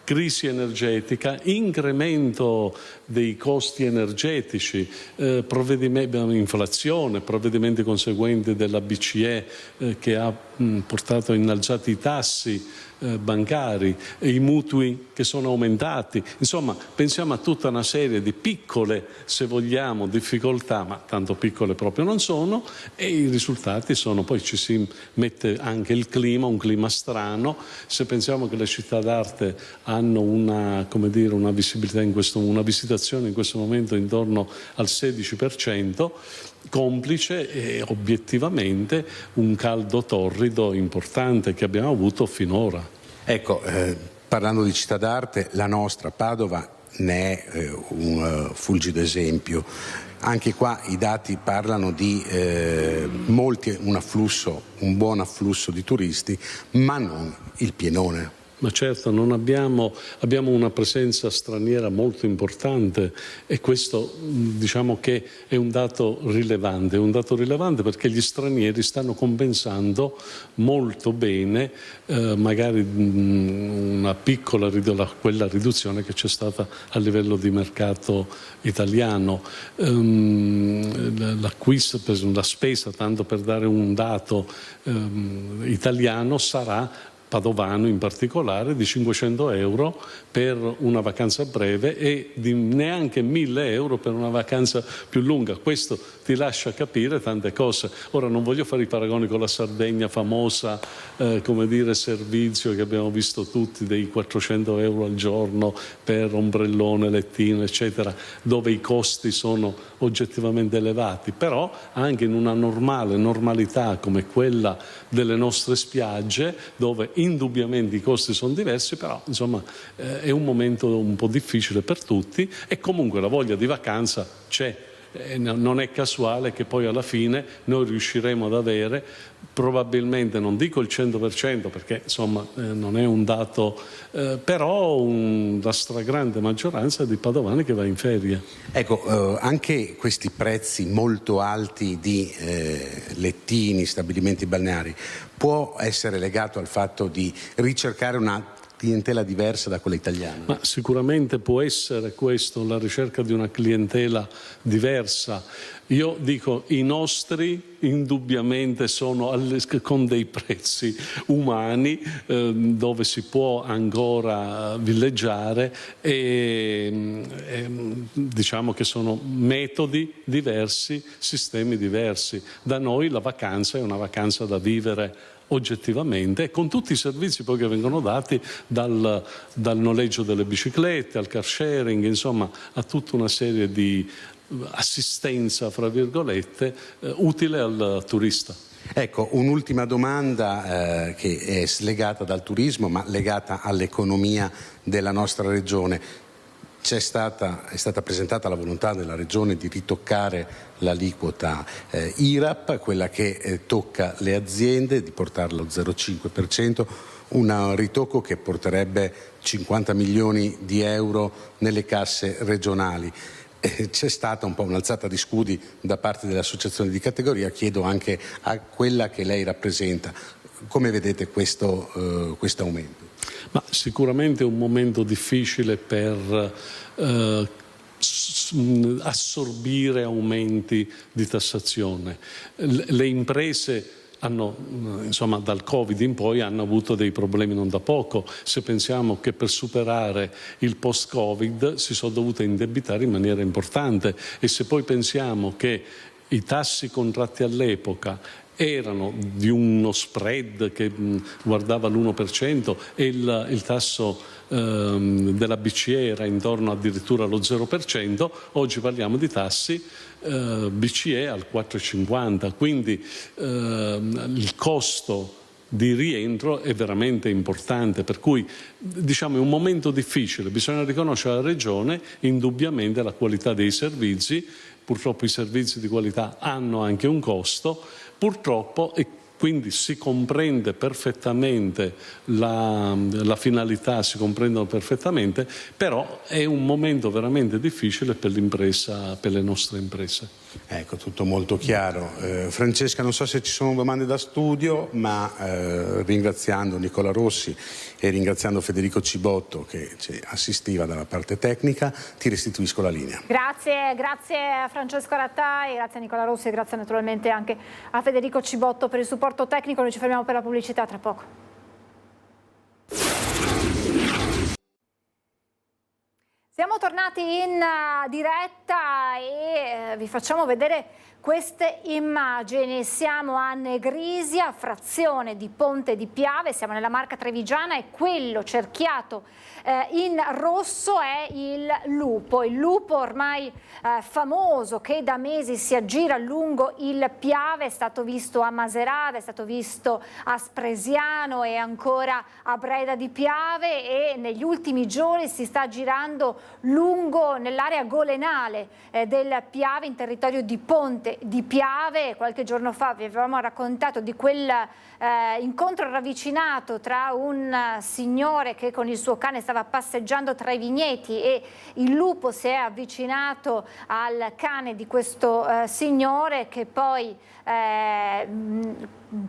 crisi energetica, incremento dei costi energetici, inflazione, provvedimenti conseguenti della BCE che ha portato a innalzati i tassi bancari e i mutui che sono aumentati. Insomma, pensiamo a tutta una serie di piccole, se vogliamo, difficoltà, ma tanto piccole proprio non sono, e i risultati sono, poi ci si mette anche il clima, un clima strano. Se pensiamo che le città d'arte hanno una visibilità una visitazione in questo momento intorno al 16%, complice obiettivamente un caldo torrido importante che abbiamo avuto finora. Ecco, parlando di città d'arte, la nostra Padova ne è un fulgido esempio. Anche qua i dati parlano di un buon afflusso di turisti, ma non il pienone. Ma certo, abbiamo una presenza straniera molto importante e questo diciamo che è un dato rilevante perché gli stranieri stanno compensando molto bene magari quella riduzione che c'è stata a livello di mercato italiano. L'acquisto, la spesa, tanto per dare un dato italiano, sarà padovano in particolare, di 500 euro per una vacanza breve e di neanche 1.000 euro per una vacanza più lunga. Questo ti lascia capire tante cose. Ora non voglio fare i paragoni con la Sardegna famosa, servizio che abbiamo visto tutti, dei 400 euro al giorno per ombrellone, lettino, eccetera, dove i costi sono oggettivamente elevati, però anche in una normalità come quella delle nostre spiagge, dove indubbiamente i costi sono diversi, però insomma è un momento un po' difficile per tutti e comunque la voglia di vacanza c'è. Non è casuale che poi alla fine noi riusciremo ad avere, probabilmente non dico il 100% perché insomma non è un dato, però la stragrande maggioranza di padovani che va in ferie. Ecco, anche questi prezzi molto alti di lettini, stabilimenti balneari, può essere legato al fatto di ricercare una clientela diversa da quella italiana? Ma sicuramente può essere questo, la ricerca di una clientela diversa. Io dico, i nostri indubbiamente sono con dei prezzi umani dove si può ancora villeggiare e diciamo che sono metodi diversi, sistemi diversi. Da noi la vacanza è una vacanza da vivere oggettivamente, con tutti i servizi poi che vengono dati dal noleggio delle biciclette al car sharing, insomma a tutta una serie di assistenza fra virgolette utile al turista. Ecco, un'ultima domanda che è slegata dal turismo ma legata all'economia della nostra regione. È stata presentata la volontà della regione di ritoccare l'aliquota IRAP, quella che tocca le aziende, di portarla allo 0,5%, un ritocco che porterebbe 50 milioni di euro nelle casse regionali. C'è stata un po' un'alzata di scudi da parte delle associazioni di categoria, chiedo anche a quella che lei rappresenta. Come vedete questo aumento? Ma sicuramente è un momento difficile per assorbire aumenti di tassazione. Le imprese insomma, dal Covid in poi hanno avuto dei problemi non da poco. Se pensiamo che per superare il post-Covid si sono dovute indebitare in maniera importante, e se poi pensiamo che i tassi contratti all'epoca erano di uno spread che guardava l'1% e il tasso della BCE era intorno addirittura allo 0%, oggi parliamo di tassi BCE al 4,50, quindi il costo di rientro è veramente importante, per cui diciamo è un momento difficile. Bisogna riconoscere alla Regione indubbiamente la qualità dei servizi. Purtroppo i servizi di qualità hanno anche un costo, purtroppo, e quindi si comprende perfettamente la finalità, si comprendono perfettamente, però è un momento veramente difficile per l'impresa, per le nostre imprese. Ecco, tutto molto chiaro. Francesca, non so se ci sono domande da studio, ma ringraziando Nicola Rossi e ringraziando Federico Cibotto che ci assistiva dalla parte tecnica, ti restituisco la linea. Grazie a Francesco Rattai, grazie a Nicola Rossi e grazie naturalmente anche a Federico Cibotto per il supporto tecnico. Noi ci fermiamo per la pubblicità tra poco. Siamo tornati in diretta e vi facciamo vedere queste immagini. Siamo a Negrisia, frazione di Ponte di Piave, siamo nella Marca Trevigiana e quello cerchiato in rosso è il lupo ormai famoso che da mesi si aggira lungo il Piave, è stato visto a Maserata, è stato visto a Spresiano e ancora a Breda di Piave, e negli ultimi giorni si sta girando lungo nell'area golenale del Piave, in territorio di Ponte di Piave. Qualche giorno fa vi avevamo raccontato di quel incontro ravvicinato tra un signore che con il suo cane stava passeggiando tra i vigneti e il lupo si è avvicinato al cane di questo signore, che poi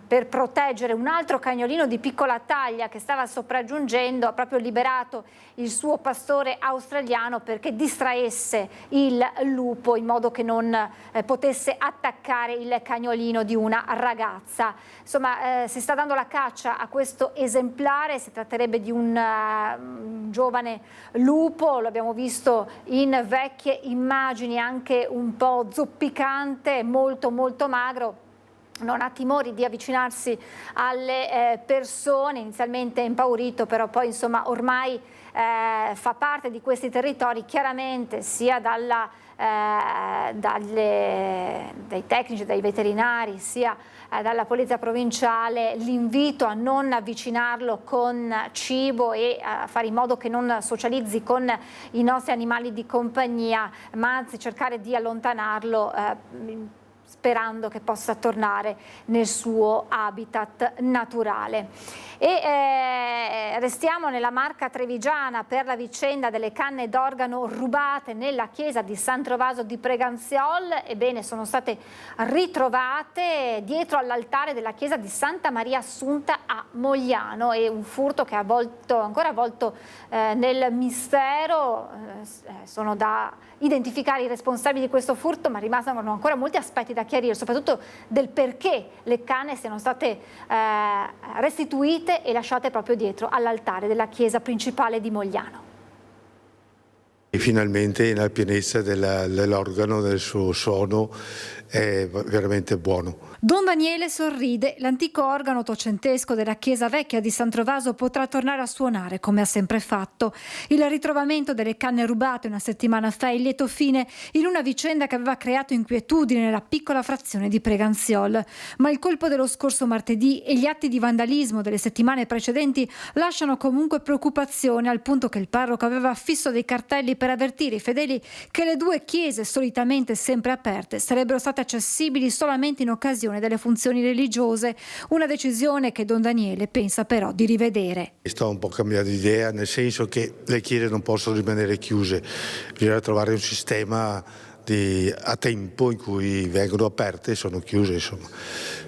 per proteggere un altro cagnolino di piccola taglia che stava sopraggiungendo ha proprio liberato il suo pastore australiano perché distraesse il lupo in modo che non potesse attaccare il cagnolino di una ragazza. Insomma, si sta dando la caccia a questo esemplare, si tratterebbe di un giovane lupo, lo abbiamo visto in vecchie immagini, anche un po' zoppicante, molto magro. Non ha timori di avvicinarsi alle persone, inizialmente impaurito, però poi insomma ormai fa parte di questi territori, chiaramente sia dai tecnici, dai veterinari, sia dalla polizia provinciale, l'invito a non avvicinarlo con cibo e a fare in modo che non socializzi con i nostri animali di compagnia, ma anzi cercare di allontanarlo sperando che possa tornare nel suo habitat naturale. E restiamo nella Marca Trevigiana per la vicenda delle canne d'organo rubate nella chiesa di San Trovaso di Preganziol. Ebbene, sono state ritrovate dietro all'altare della chiesa di Santa Maria Assunta a Mogliano, e un furto che è ancora avvolto nel mistero. Sono da identificare i responsabili di questo furto, ma rimangono ancora molti aspetti da chiarire, soprattutto del perché le canne siano state restituite e lasciate proprio dietro all'altare della chiesa principale di Mogliano. E finalmente nella pienezza dell'organo, del suo suono, è veramente buono. Don Daniele sorride, l'antico organo ottocentesco della chiesa vecchia di San Trovaso potrà tornare a suonare come ha sempre fatto. Il ritrovamento delle canne rubate una settimana fa è il lieto fine in una vicenda che aveva creato inquietudine nella piccola frazione di Preganziol. Ma il colpo dello scorso martedì e gli atti di vandalismo delle settimane precedenti lasciano comunque preoccupazione, al punto che il parroco aveva affisso dei cartelli per avvertire i fedeli che le due chiese, solitamente sempre aperte, sarebbero state accessibili solamente in occasione delle funzioni religiose, una decisione che Don Daniele pensa però di rivedere. Sto un po' cambiando idea, nel senso che le chiese non possono rimanere chiuse, bisogna trovare un sistema a tempo in cui vengono aperte e sono chiuse, insomma.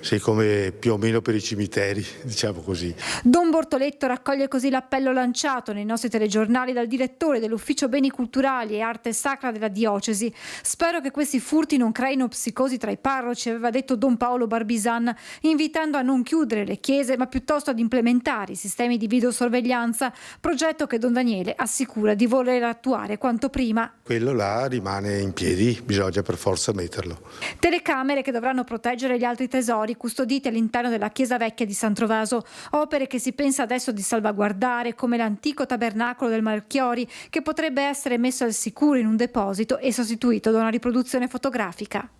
Sì, come più o meno per i cimiteri, diciamo così. Don Bortoletto raccoglie così l'appello lanciato nei nostri telegiornali dal direttore dell'Ufficio Beni Culturali e Arte Sacra della Diocesi. Spero che questi furti non creino psicosi tra i parroci, aveva detto Don Paolo Barbisan, invitando a non chiudere le chiese ma piuttosto ad implementare i sistemi di videosorveglianza, progetto che Don Daniele assicura di voler attuare quanto prima. Quello là rimane in piedi, bisogna per forza metterlo. Telecamere che dovranno proteggere gli altri tesori custoditi all'interno della chiesa vecchia di San Trovaso, opere che si pensa adesso di salvaguardare, come l'antico tabernacolo del Marchiori, che potrebbe essere messo al sicuro in un deposito e sostituito da una riproduzione fotografica.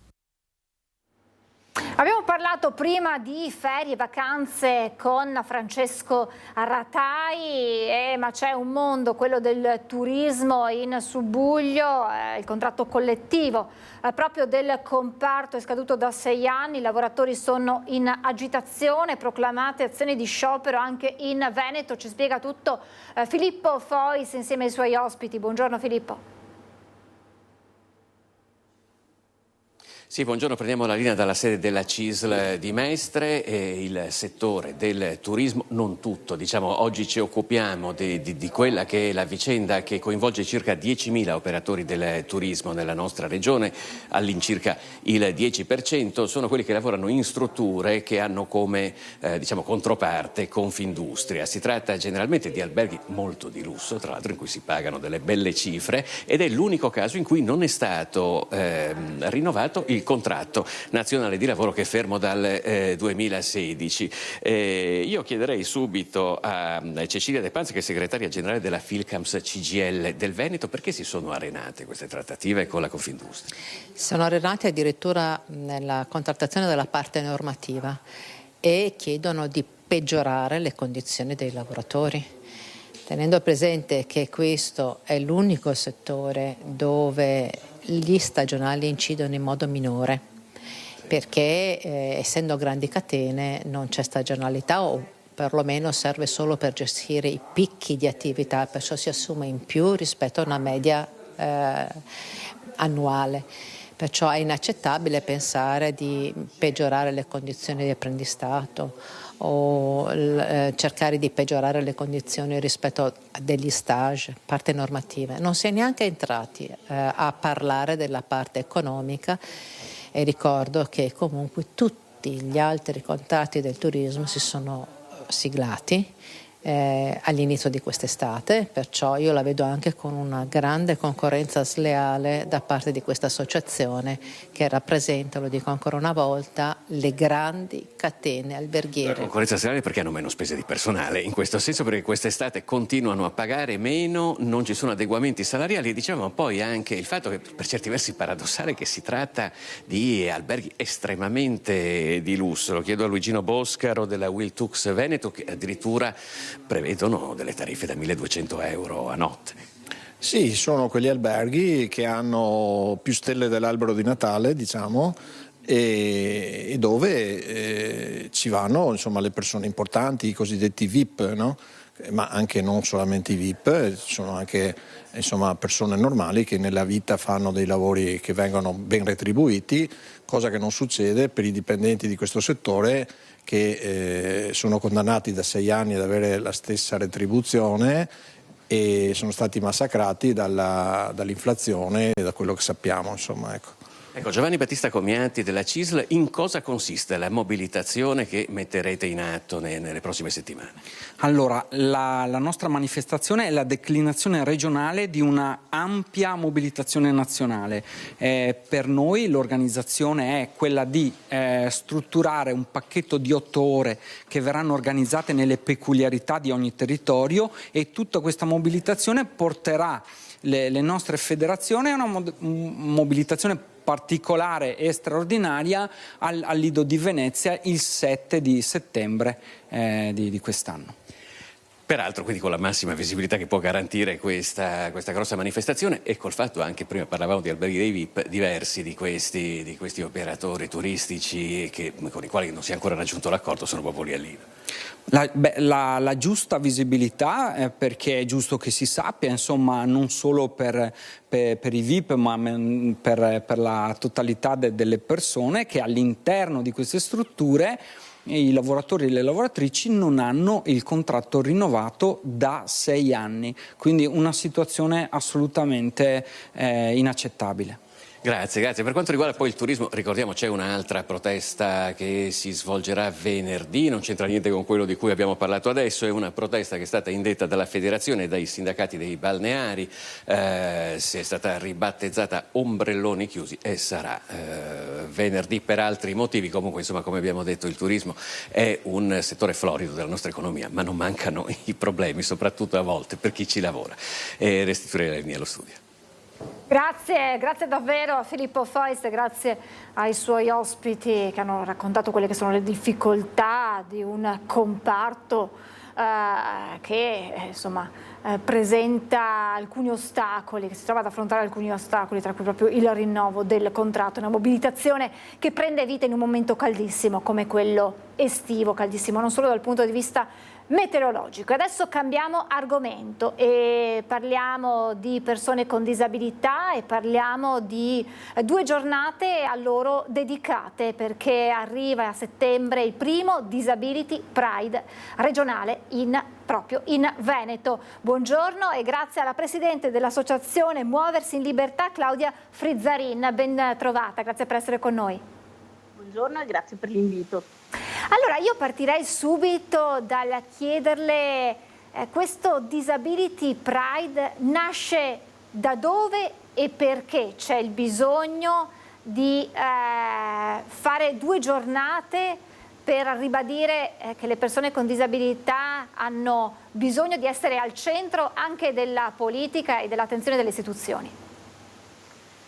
Abbiamo parlato prima di ferie e vacanze con Francesco Ratai, ma c'è un mondo, quello del turismo in Subuglio, il contratto collettivo proprio del comparto è scaduto da 6 anni, i lavoratori sono in agitazione, proclamate azioni di sciopero anche in Veneto. Ci spiega tutto Filippo Fois insieme ai suoi ospiti. Buongiorno Filippo. Sì, buongiorno, prendiamo la linea dalla sede della CISL di Mestre, il settore del turismo, non tutto, diciamo oggi ci occupiamo di quella che è la vicenda che coinvolge circa 10.000 operatori del turismo nella nostra regione, all'incirca il 10% sono quelli che lavorano in strutture che hanno come controparte Confindustria. Si tratta generalmente di alberghi molto di lusso, tra l'altro in cui si pagano delle belle cifre, ed è l'unico caso in cui non è stato rinnovato il contratto nazionale di lavoro che è fermo dal 2016. Io chiederei subito a Cecilia De Panzi, che è segretaria generale della Filcams CGIL del Veneto, perché si sono arenate queste trattative con la Confindustria? Sono arenate addirittura nella contrattazione della parte normativa e chiedono di peggiorare le condizioni dei lavoratori, tenendo presente che questo è l'unico settore dove gli stagionali incidono in modo minore, perché essendo grandi catene non c'è stagionalità, o perlomeno serve solo per gestire i picchi di attività, perciò si assume in più rispetto a una media annuale. Perciò è inaccettabile pensare di peggiorare le condizioni di apprendistato o cercare di peggiorare le condizioni rispetto a degli stage, parte normativa. Non si è neanche entrati a parlare della parte economica, e ricordo che comunque tutti gli altri contratti del turismo si sono siglati all'inizio di quest'estate, perciò io la vedo anche con una grande concorrenza sleale da parte di questa associazione che rappresenta, lo dico ancora una volta, le grandi catene alberghiere. La concorrenza sleale perché hanno meno spese di personale, in questo senso, perché quest'estate continuano a pagare meno, non ci sono adeguamenti salariali, e diciamo poi anche il fatto che per certi versi paradossale che si tratta di alberghi estremamente di lusso. Lo chiedo a Luigino Boscaro della Wiltux Veneto, che addirittura prevedono delle tariffe da 1.200 euro a notte. Sì, sono quegli alberghi che hanno più stelle dell'albero di Natale, diciamo, e dove ci vanno insomma le persone importanti, i cosiddetti VIP, no? Ma anche non solamente i VIP, ci sono anche insomma persone normali che nella vita fanno dei lavori che vengono ben retribuiti, cosa che non succede per i dipendenti di questo settore, che sono condannati da 6 anni ad avere la stessa retribuzione e sono stati massacrati dall'inflazione e da quello che sappiamo, insomma, ecco. Ecco, Giovanni Battista Comiati della CISL, in cosa consiste la mobilitazione che metterete in atto nelle prossime settimane? Allora, la nostra manifestazione è la declinazione regionale di una ampia mobilitazione nazionale. Per noi l'organizzazione è quella di strutturare un pacchetto di 8 ore che verranno organizzate nelle peculiarità di ogni territorio, e tutta questa mobilitazione porterà le nostre federazioni a una mobilitazione particolare e straordinaria al Lido di Venezia il 7 di settembre di quest'anno. Peraltro, quindi con la massima visibilità che può garantire questa grossa manifestazione, e col fatto anche, prima parlavamo di alberghi dei VIP, diversi di questi operatori turistici con i quali non si è ancora raggiunto l'accordo sono proprio lì al Lido. La giusta visibilità, perché è giusto che si sappia, insomma, non solo per i VIP, ma per la totalità delle persone, che all'interno di queste strutture i lavoratori e le lavoratrici non hanno il contratto rinnovato da 6 anni, quindi una situazione assolutamente inaccettabile. Grazie. Per quanto riguarda poi il turismo, ricordiamo c'è un'altra protesta che si svolgerà venerdì, non c'entra niente con quello di cui abbiamo parlato adesso, è una protesta che è stata indetta dalla federazione e dai sindacati dei balneari, si è stata ribattezzata Ombrelloni Chiusi e sarà venerdì per altri motivi. Comunque, insomma, come abbiamo detto, il turismo è un settore florido della nostra economia, ma non mancano i problemi, soprattutto a volte per chi ci lavora. E restituirei la linea allo studio. Grazie davvero a Filippo Feist, grazie ai suoi ospiti che hanno raccontato quelle che sono le difficoltà di un comparto che insomma presenta alcuni ostacoli, che si trova ad affrontare alcuni ostacoli, tra cui proprio il rinnovo del contratto, una mobilitazione che prende vita in un momento caldissimo come quello estivo, caldissimo non solo dal punto di vista meteorologico. Adesso cambiamo argomento e parliamo di persone con disabilità e parliamo di 2 giornate a loro dedicate, perché arriva a settembre il primo Disability Pride regionale proprio in Veneto. Buongiorno e grazie alla Presidente dell'Associazione Muoversi in Libertà, Claudia Frizzarin. Ben trovata, grazie per essere con noi. Buongiorno e grazie per l'invito. Allora, io partirei subito dal chiederle, questo Disability Pride nasce da dove e perché c'è il bisogno di fare 2 giornate per ribadire che le persone con disabilità hanno bisogno di essere al centro anche della politica e dell'attenzione delle istituzioni?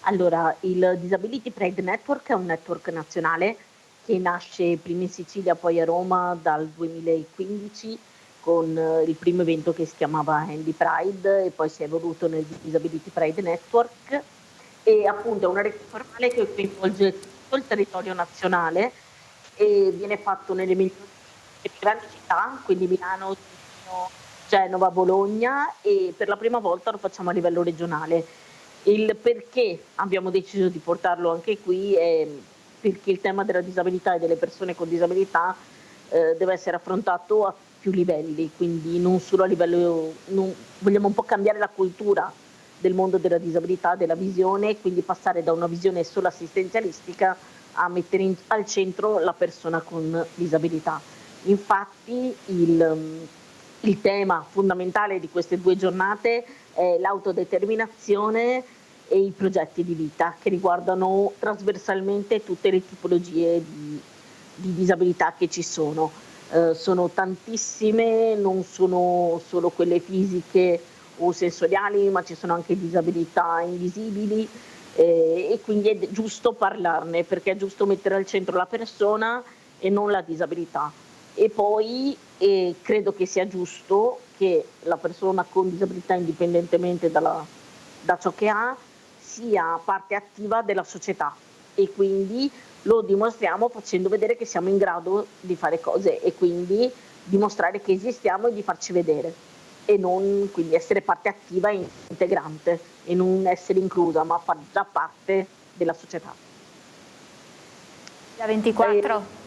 Allora, il Disability Pride Network è un network nazionale che nasce prima in Sicilia, poi a Roma dal 2015 con il primo evento che si chiamava Handy Pride e poi si è evoluto nel Disability Pride Network, e appunto è una rete formale che coinvolge tutto il territorio nazionale e viene fatto nelle più grandi città, quindi Milano, Genova, Bologna, e per la prima volta lo facciamo a livello regionale. Il perché abbiamo deciso di portarlo anche qui è perché il tema della disabilità e delle persone con disabilità deve essere affrontato a più livelli, quindi non solo a livello, vogliamo un po' cambiare la cultura del mondo della disabilità, della visione, quindi passare da una visione solo assistenzialistica a mettere al centro la persona con disabilità. Infatti il tema fondamentale di queste 2 giornate è l'autodeterminazione e i progetti di vita che riguardano trasversalmente tutte le tipologie di disabilità che ci sono. Sono tantissime, non sono solo quelle fisiche o sensoriali, ma ci sono anche disabilità invisibili e quindi è giusto parlarne, perché è giusto mettere al centro la persona e non la disabilità. E poi credo che sia giusto che la persona con disabilità, indipendentemente da ciò che ha, sia parte attiva della società, e quindi lo dimostriamo facendo vedere che siamo in grado di fare cose e quindi dimostrare che esistiamo e di farci vedere, e non quindi essere parte attiva e integrante e non essere inclusa, ma far già parte della società. La 24?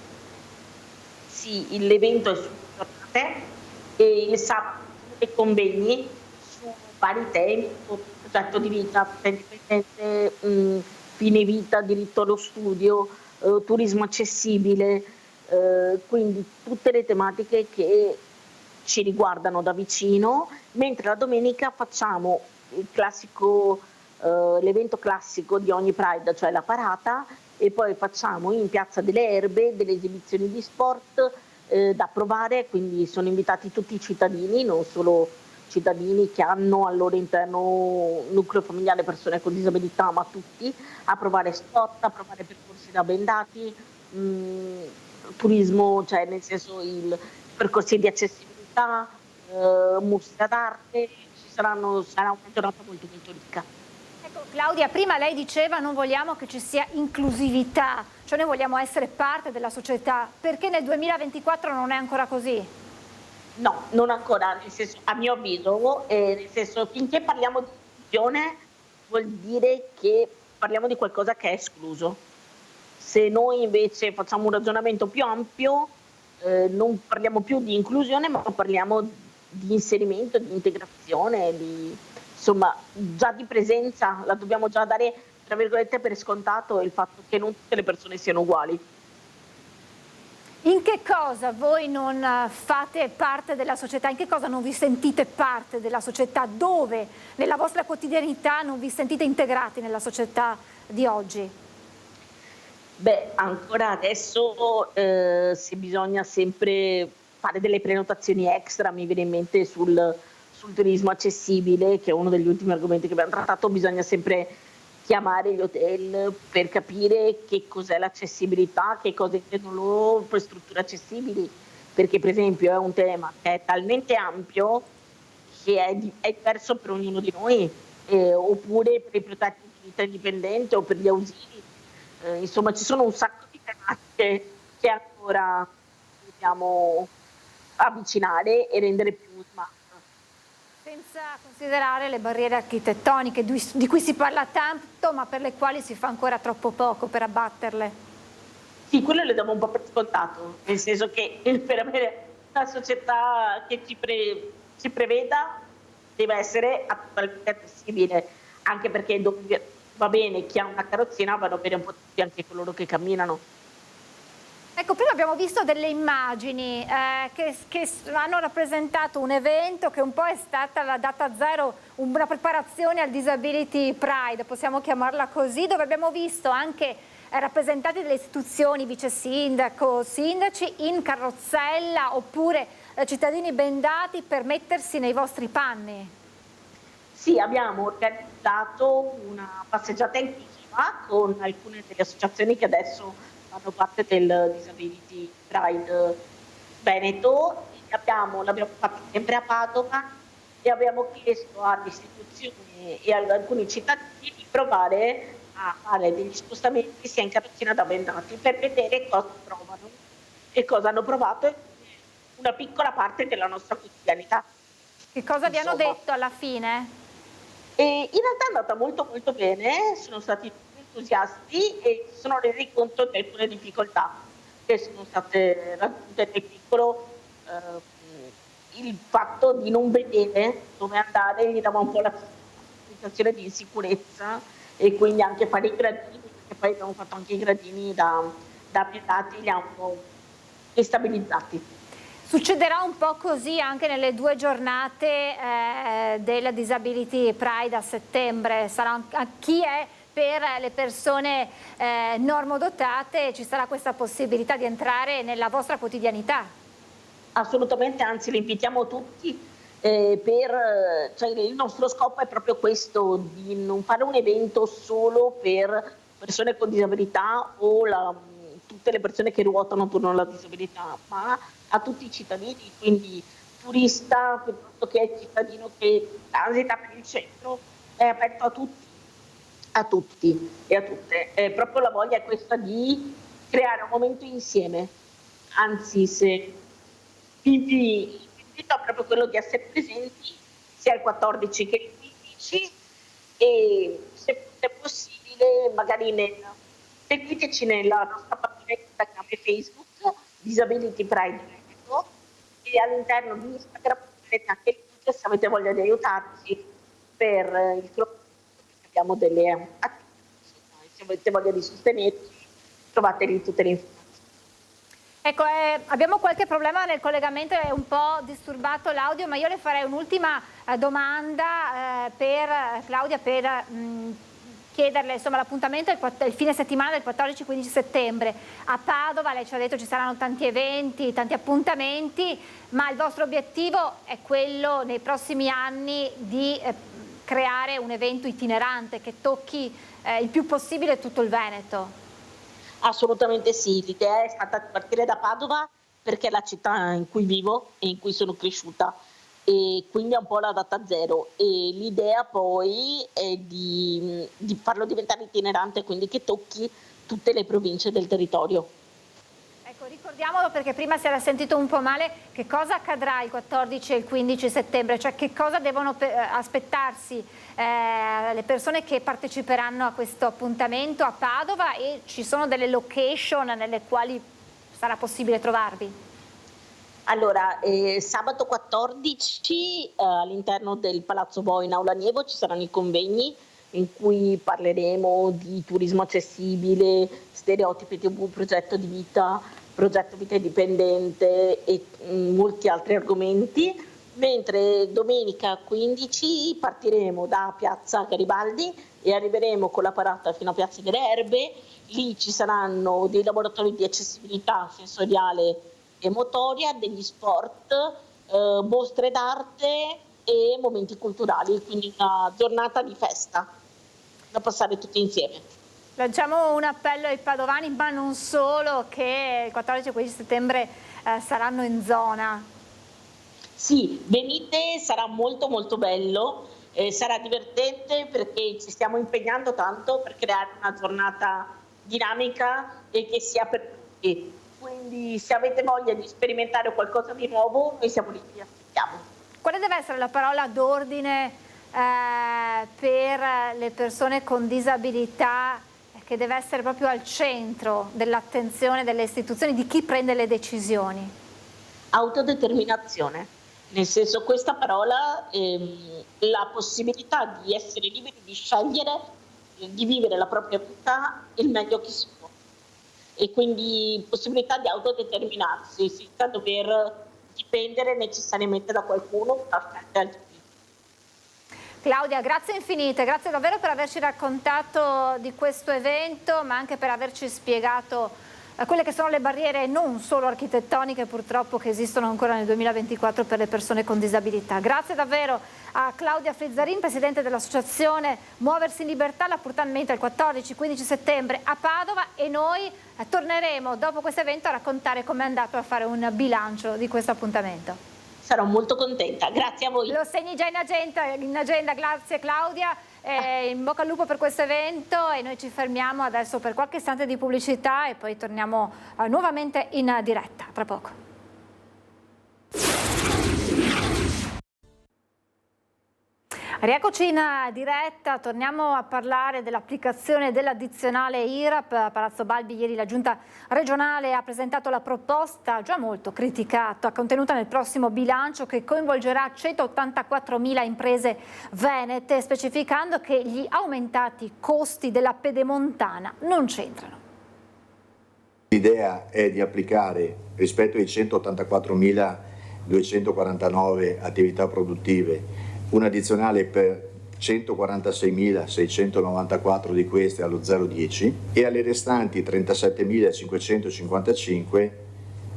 Sì, l'evento è su giornate e il sabato e convegni su vari temi, progetto di vita, indipendente, fine vita, diritto allo studio, turismo accessibile, quindi tutte le tematiche che ci riguardano da vicino, mentre la domenica facciamo il classico, l'evento classico di ogni Pride, cioè la parata, e poi facciamo in Piazza delle Erbe delle esibizioni di sport da provare, quindi sono invitati tutti i cittadini, non solo cittadini che hanno al loro interno nucleo familiare persone con disabilità, ma tutti, a provare sport, a provare percorsi da bendati, turismo, cioè nel senso il percorsi di accessibilità, mostra d'arte, sarà una giornata molto molto ricca. Ecco, Claudia, prima lei diceva non vogliamo che ci sia inclusività, cioè noi vogliamo essere parte della società, perché nel 2024 non è ancora così? No, non ancora, nel senso, a mio avviso, nel senso, finché parliamo di inclusione vuol dire che parliamo di qualcosa che è escluso. Se noi invece facciamo un ragionamento più ampio, non parliamo più di inclusione, ma parliamo di inserimento, di integrazione, insomma, già di presenza. La dobbiamo già dare, tra virgolette, per scontato il fatto che non tutte le persone siano uguali. In che cosa voi non fate parte della società? In che cosa non vi sentite parte della società? Dove nella vostra quotidianità non vi sentite integrati nella società di oggi? Beh, ancora adesso se bisogna sempre fare delle prenotazioni extra, mi viene in mente sul turismo accessibile, che è uno degli ultimi argomenti che abbiamo trattato, bisogna sempre chiamare gli hotel per capire che cos'è l'accessibilità, che cosa intendono loro per strutture accessibili, perché per esempio è un tema che è talmente ampio che è diverso per ognuno di noi, oppure per i protetti di vita indipendente o per gli ausili. Insomma, ci sono un sacco di tematiche che ancora dobbiamo avvicinare e rendere più smart. Senza considerare le barriere architettoniche di cui si parla tanto, ma per le quali si fa ancora troppo poco per abbatterle. Sì, quello le diamo un po' per scontato, nel senso che per avere una società che ci preveda deve essere totalmente accessibile, anche perché va bene chi ha una carrozzina, vanno bene un po' tutti, anche coloro che camminano. Ecco, prima abbiamo visto delle immagini che hanno rappresentato un evento che un po' è stata la data zero, una preparazione al Disability Pride, possiamo chiamarla così, dove abbiamo visto anche rappresentanti delle istituzioni, vice sindaco, sindaci in carrozzella oppure cittadini bendati per mettersi nei vostri panni. Sì, abbiamo organizzato una passeggiata inclusiva con alcune delle associazioni che adesso fanno parte del Disability Pride Veneto. L'abbiamo fatto sempre a Padova e abbiamo chiesto alle istituzioni e ad alcuni cittadini di provare a fare degli spostamenti sia in carrozzina da bendati per vedere cosa provano e cosa hanno provato in una piccola parte della nostra quotidianità. Che cosa vi hanno detto alla fine? E in realtà è andata molto molto bene, sono stati entusiasti e si sono resi conto di alcune difficoltà che sono state raggiunte nel piccolo. Il fatto di non vedere dove andare gli dava un po' la sensazione di insicurezza e quindi anche fare i gradini, perché poi abbiamo fatto anche i gradini da piedati, li hanno destabilizzati. Succederà un po' così anche nelle 2 giornate della Disability Pride a settembre. Sarà chi è per le persone normodotate, ci sarà questa possibilità di entrare nella vostra quotidianità? Assolutamente, anzi li invitiamo tutti, cioè, il nostro scopo è proprio questo, di non fare un evento solo per persone con disabilità o tutte le persone che ruotano attorno alla disabilità, ma a tutti i cittadini, quindi turista piuttosto che cittadino che transita per il centro, è aperto a tutti e a tutte. Proprio la voglia è questa di creare un momento insieme, anzi se vi invito proprio quello di essere presenti sia il 14 che il 15 e se è possibile magari seguiteci nella nostra pagina Instagram e Facebook Disability Pride Veneto e all'interno di Instagram potete anche il link se avete voglia di aiutarci per il abbiamo delle attività, se avete voglia di sostenerci, trovate lì tutte le informazioni. Ecco, abbiamo qualche problema nel collegamento, è un po' disturbato l'audio, ma io le farei un'ultima domanda per Claudia, per chiederle, insomma, l'appuntamento è il fine settimana del 14-15 settembre a Padova. Lei ci ha detto ci saranno tanti eventi, tanti appuntamenti, ma il vostro obiettivo è quello nei prossimi anni di creare un evento itinerante che tocchi il più possibile tutto il Veneto. Assolutamente sì, l'idea è stata di partire da Padova perché è la città in cui vivo e in cui sono cresciuta, e quindi è un po' la data zero, e l'idea poi è di farlo diventare itinerante, quindi che tocchi tutte le province del territorio. Ecco, ricordiamolo perché prima si era sentito un po' male. Che cosa accadrà il 14 e il 15 settembre? Cioè che cosa devono aspettarsi le persone che parteciperanno a questo appuntamento a Padova, e ci sono delle location nelle quali sarà possibile trovarvi? Allora, sabato 14 all'interno del Palazzo Bo in Aula Nievo ci saranno i convegni in cui parleremo di turismo accessibile, stereotipi TV, progetto vita indipendente e molti altri argomenti, mentre domenica 15 partiremo da Piazza Garibaldi e arriveremo con la parata fino a Piazza delle Erbe. Lì ci saranno dei laboratori di accessibilità sensoriale e motoria, degli sport, mostre d'arte e momenti culturali, quindi una giornata di festa da passare tutti insieme. Lanciamo un appello ai padovani, ma non solo, che il 14 e 15 settembre saranno in zona. Sì, venite, sarà molto molto bello, sarà divertente perché ci stiamo impegnando tanto per creare una giornata dinamica e che sia per tutti. Quindi se avete voglia di sperimentare qualcosa di nuovo, noi siamo lì, vi aspettiamo. Quale deve essere la parola d'ordine per le persone con disabilità, che deve essere proprio al centro dell'attenzione delle istituzioni, di chi prende le decisioni? Autodeterminazione, nel senso, questa parola, la possibilità di essere liberi di scegliere, di vivere la propria vita il meglio che si può, e quindi possibilità di autodeterminarsi senza dover dipendere necessariamente da qualcuno, da scelte altrui. Claudia, grazie infinite, grazie davvero per averci raccontato di questo evento, ma anche per averci spiegato quelle che sono le barriere non solo architettoniche purtroppo che esistono ancora nel 2024 per le persone con disabilità. Grazie davvero a Claudia Frizzarin, presidente dell'associazione Muoversi in Libertà. L'appuntamento è il 14-15 settembre a Padova e noi torneremo dopo questo evento a raccontare com'è andato, a fare un bilancio di questo appuntamento. Sarò molto contenta, grazie a voi. Lo segni già in agenda, grazie Claudia, in bocca al lupo per questo evento, e noi ci fermiamo adesso per qualche istante di pubblicità e poi torniamo nuovamente in diretta, tra poco. Rieccoci in diretta, torniamo a parlare dell'applicazione dell'addizionale IRAP. A Palazzo Balbi ieri la Giunta regionale ha presentato la proposta, già molto criticata, contenuta nel prossimo bilancio, che coinvolgerà 184.000 imprese venete, specificando che gli aumentati costi della pedemontana non c'entrano. L'idea è di applicare, rispetto ai 184.249 attività produttive, un addizionale per 146.694 di queste allo 0,10 e alle restanti 37.555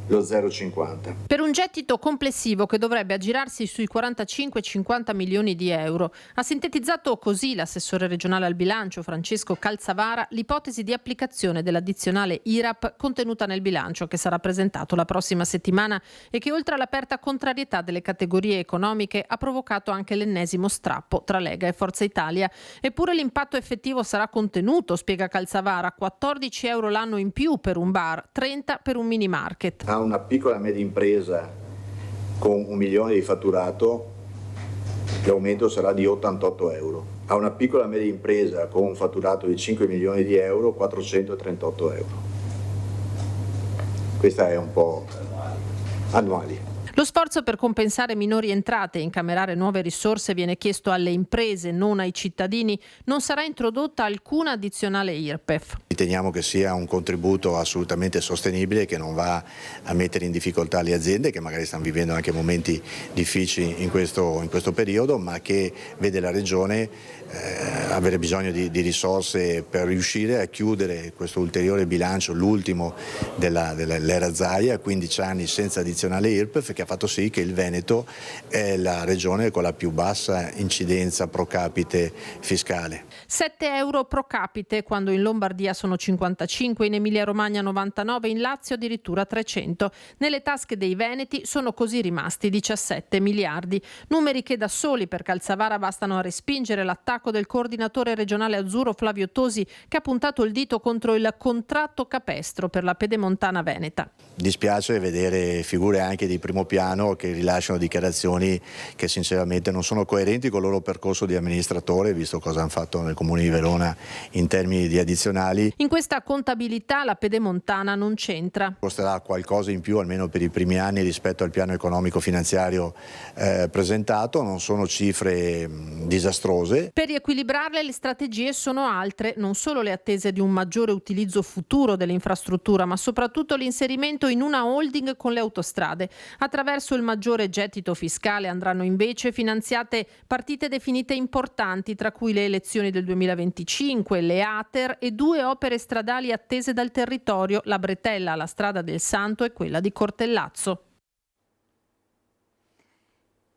lo 0,50. Per un gettito complessivo che dovrebbe aggirarsi sui 45-50 milioni di euro. Ha sintetizzato così l'assessore regionale al bilancio Francesco Calzavara l'ipotesi di applicazione dell'addizionale IRAP contenuta nel bilancio che sarà presentato la prossima settimana e che, oltre all'aperta contrarietà delle categorie economiche, ha provocato anche l'ennesimo strappo tra Lega e Forza Italia. Eppure l'impatto effettivo sarà contenuto, spiega Calzavara: 14 euro l'anno in più per un bar, 30 per un mini market. A una piccola e media impresa con 1 milione di fatturato l'aumento sarà di 88 euro. A una piccola e media impresa con un fatturato di 5 milioni di euro 438 euro. Questa è un po' annuali. Lo sforzo per compensare minori entrate e incamerare nuove risorse viene chiesto alle imprese, non ai cittadini. Non sarà introdotta alcuna addizionale IRPEF. Riteniamo che sia un contributo assolutamente sostenibile, che non va a mettere in difficoltà le aziende che magari stanno vivendo anche momenti difficili in questo periodo, ma che vede la Regione avere bisogno di risorse per riuscire a chiudere questo ulteriore bilancio, l'ultimo dell'era Zaia, 15 anni senza addizionale IRPEF, che ha fatto sì che il Veneto è la regione con la più bassa incidenza pro capite fiscale. 7 euro pro capite, quando in Lombardia sono 55, in Emilia-Romagna 99, in Lazio addirittura 300. Nelle tasche dei veneti sono così rimasti 17 miliardi. Numeri che da soli per Calzavara bastano a respingere l'attacco del coordinatore regionale azzurro Flavio Tosi, che ha puntato il dito contro il contratto capestro per la pedemontana veneta. Dispiace vedere figure anche di primo piano che rilasciano dichiarazioni che sinceramente non sono coerenti con il loro percorso di amministratore, visto cosa hanno fatto nel Comune di Verona in termini di addizionali. In questa contabilità la pedemontana non c'entra. Costerà qualcosa in più, almeno per i primi anni, rispetto al piano economico finanziario presentato. Non sono cifre disastrose. Per riequilibrarle le strategie sono altre, non solo le attese di un maggiore utilizzo futuro dell'infrastruttura, ma soprattutto l'inserimento in una holding con le autostrade. Attraverso il maggiore gettito fiscale andranno invece finanziate partite definite importanti, tra cui le elezioni del 2025, le ATER e 2 opere stradali attese dal territorio, la Bretella, la strada del Santo e quella di Cortellazzo.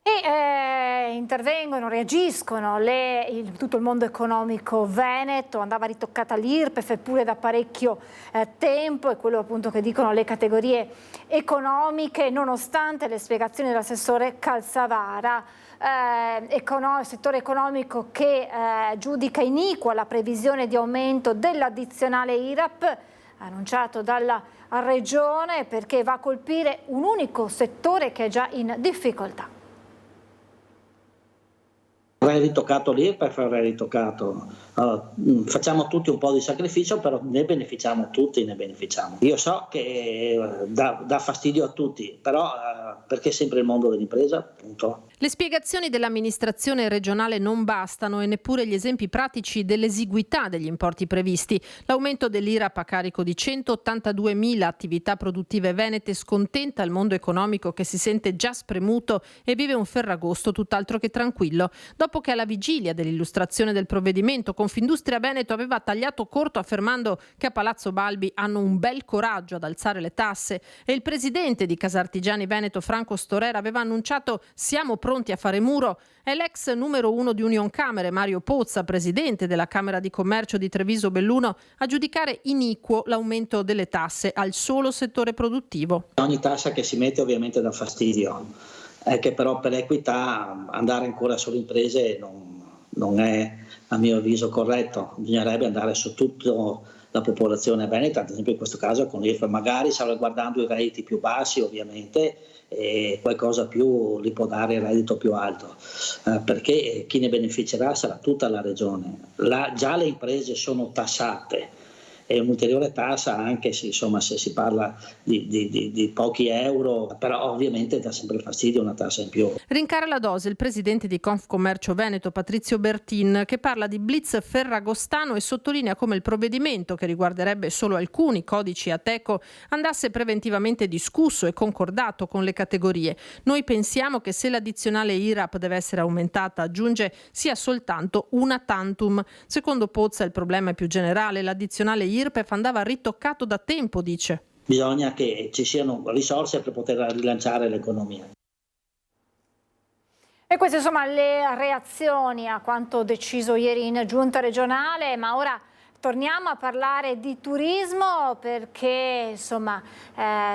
E intervengono, reagiscono tutto il mondo economico veneto. Andava ritoccata l'IRPEF eppure da parecchio tempo, è quello appunto che dicono le categorie economiche, nonostante le spiegazioni dell'assessore Calzavara. Settore economico che giudica iniqua la previsione di aumento dell'addizionale IRAP annunciato dalla Regione, perché va a colpire un unico settore che è già in difficoltà. Avrei ritoccato l'IRPEF, avrei ritoccato. Facciamo tutti un po' di sacrificio, però ne beneficiamo tutti, ne beneficiamo. Io so che dà fastidio a tutti, però perché sempre il mondo dell'impresa, appunto. Le spiegazioni dell'amministrazione regionale non bastano e neppure gli esempi pratici dell'esiguità degli importi previsti. L'aumento dell'IRAP a carico di 182.000 attività produttive venete scontenta il mondo economico, che si sente già spremuto e vive un Ferragosto tutt'altro che tranquillo. Dopo che alla vigilia dell'illustrazione del provvedimento Confindustria Veneto aveva tagliato corto affermando che a Palazzo Balbi hanno un bel coraggio ad alzare le tasse, e il presidente di Casartigiani Veneto Franco Storera aveva annunciato siamo pronti a fare muro, è l'ex numero 1 di Unioncamere Mario Pozza, presidente della Camera di Commercio di Treviso Belluno, a giudicare iniquo l'aumento delle tasse al solo settore produttivo. Ogni tassa che si mette ovviamente dà fastidio, è che però per equità andare ancora sulle imprese non è a mio avviso corretto. Bisognerebbe andare su tutta la popolazione veneta, ad esempio in questo caso con l'IRPEF, magari salvaguardando i redditi più bassi ovviamente, e qualcosa più li può dare il reddito più alto, perché chi ne beneficerà sarà tutta la regione. Già le imprese sono tassate, e un'ulteriore tassa anche se si parla di pochi euro, però ovviamente dà sempre fastidio una tassa in più. Rincara la dose il presidente di Confcommercio Veneto Patrizio Bertin, che parla di blitz ferragostano e sottolinea come il provvedimento, che riguarderebbe solo alcuni codici Ateco, andasse preventivamente discusso e concordato con le categorie. Noi pensiamo che se l'addizionale IRAP deve essere aumentata, aggiunge, sia soltanto una tantum. Secondo Pozza il problema è più generale, l'addizionale IRPEF andava ritoccato da tempo, dice. Bisogna che ci siano risorse per poter rilanciare l'economia. E queste insomma le reazioni a quanto deciso ieri in giunta regionale, ma ora torniamo a parlare di turismo, perché insomma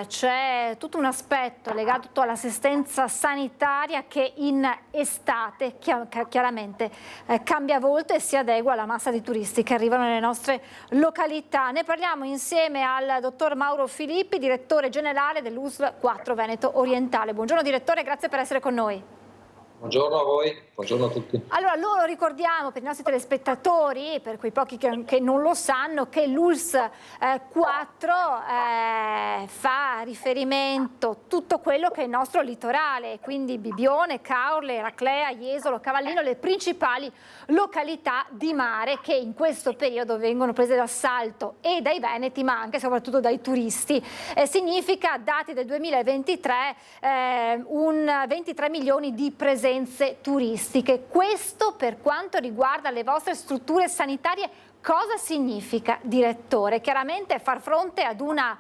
c'è tutto un aspetto legato all'assistenza sanitaria che in estate chiaramente cambia volto e si adegua alla massa di turisti che arrivano nelle nostre località. Ne parliamo insieme al dottor Mauro Filippi, direttore generale dell'USL 4 Veneto Orientale. Buongiorno direttore, grazie per essere con noi. Buongiorno a voi, buongiorno a tutti. Allora, lo ricordiamo per i nostri telespettatori, per quei pochi che non lo sanno, che l'ULSS 4 fa riferimento a tutto quello che è il nostro litorale, quindi Bibione, Caorle, Raclea, Jesolo, Cavallino, le principali località di mare che in questo periodo vengono prese d'assalto e dai veneti, ma anche e soprattutto dai turisti. Significa, dati del 2023, 23 milioni di presenze turistiche. Questo, per quanto riguarda le vostre strutture sanitarie, cosa significa, direttore? Chiaramente far fronte ad una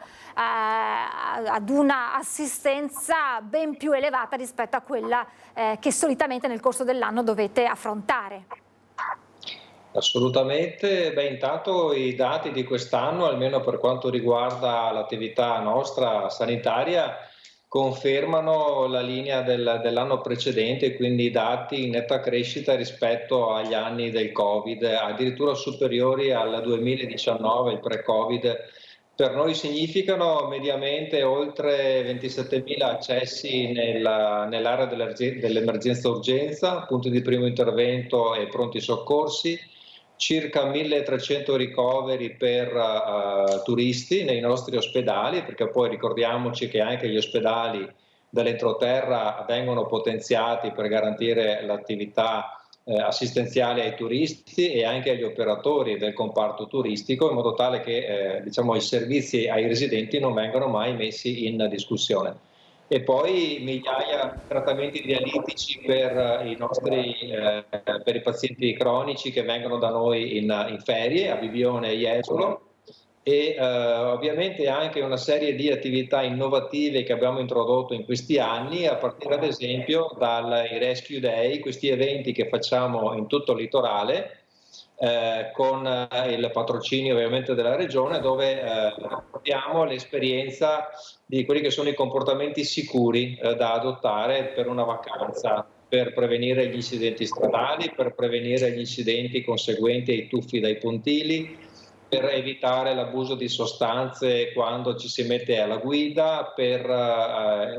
assistenza ben più elevata rispetto a quella che solitamente nel corso dell'anno dovete affrontare. Assolutamente. Intanto i dati di quest'anno, almeno per quanto riguarda l'attività nostra sanitaria, confermano la linea dell'anno precedente, quindi dati in netta crescita rispetto agli anni del Covid, addirittura superiori al 2019, il pre-Covid. Per noi significano mediamente oltre 27.000 accessi nell'area dell'emergenza urgenza, punti di primo intervento e pronti soccorsi, circa 1.300 ricoveri per turisti nei nostri ospedali, perché poi ricordiamoci che anche gli ospedali dell'entroterra vengono potenziati per garantire l'attività assistenziale ai turisti e anche agli operatori del comparto turistico, in modo tale che i servizi ai residenti non vengano mai messi in discussione. E poi migliaia di trattamenti dialitici per i pazienti cronici che vengono da noi in ferie a Bibione e Jesolo, e ovviamente anche una serie di attività innovative che abbiamo introdotto in questi anni, a partire ad esempio dai Rescue Day, questi eventi che facciamo in tutto il litorale, con il patrocinio ovviamente della regione, dove abbiamo l'esperienza di quelli che sono i comportamenti sicuri da adottare per una vacanza, per prevenire gli incidenti stradali, per prevenire gli incidenti conseguenti ai tuffi dai pontili, per evitare l'abuso di sostanze quando ci si mette alla guida, per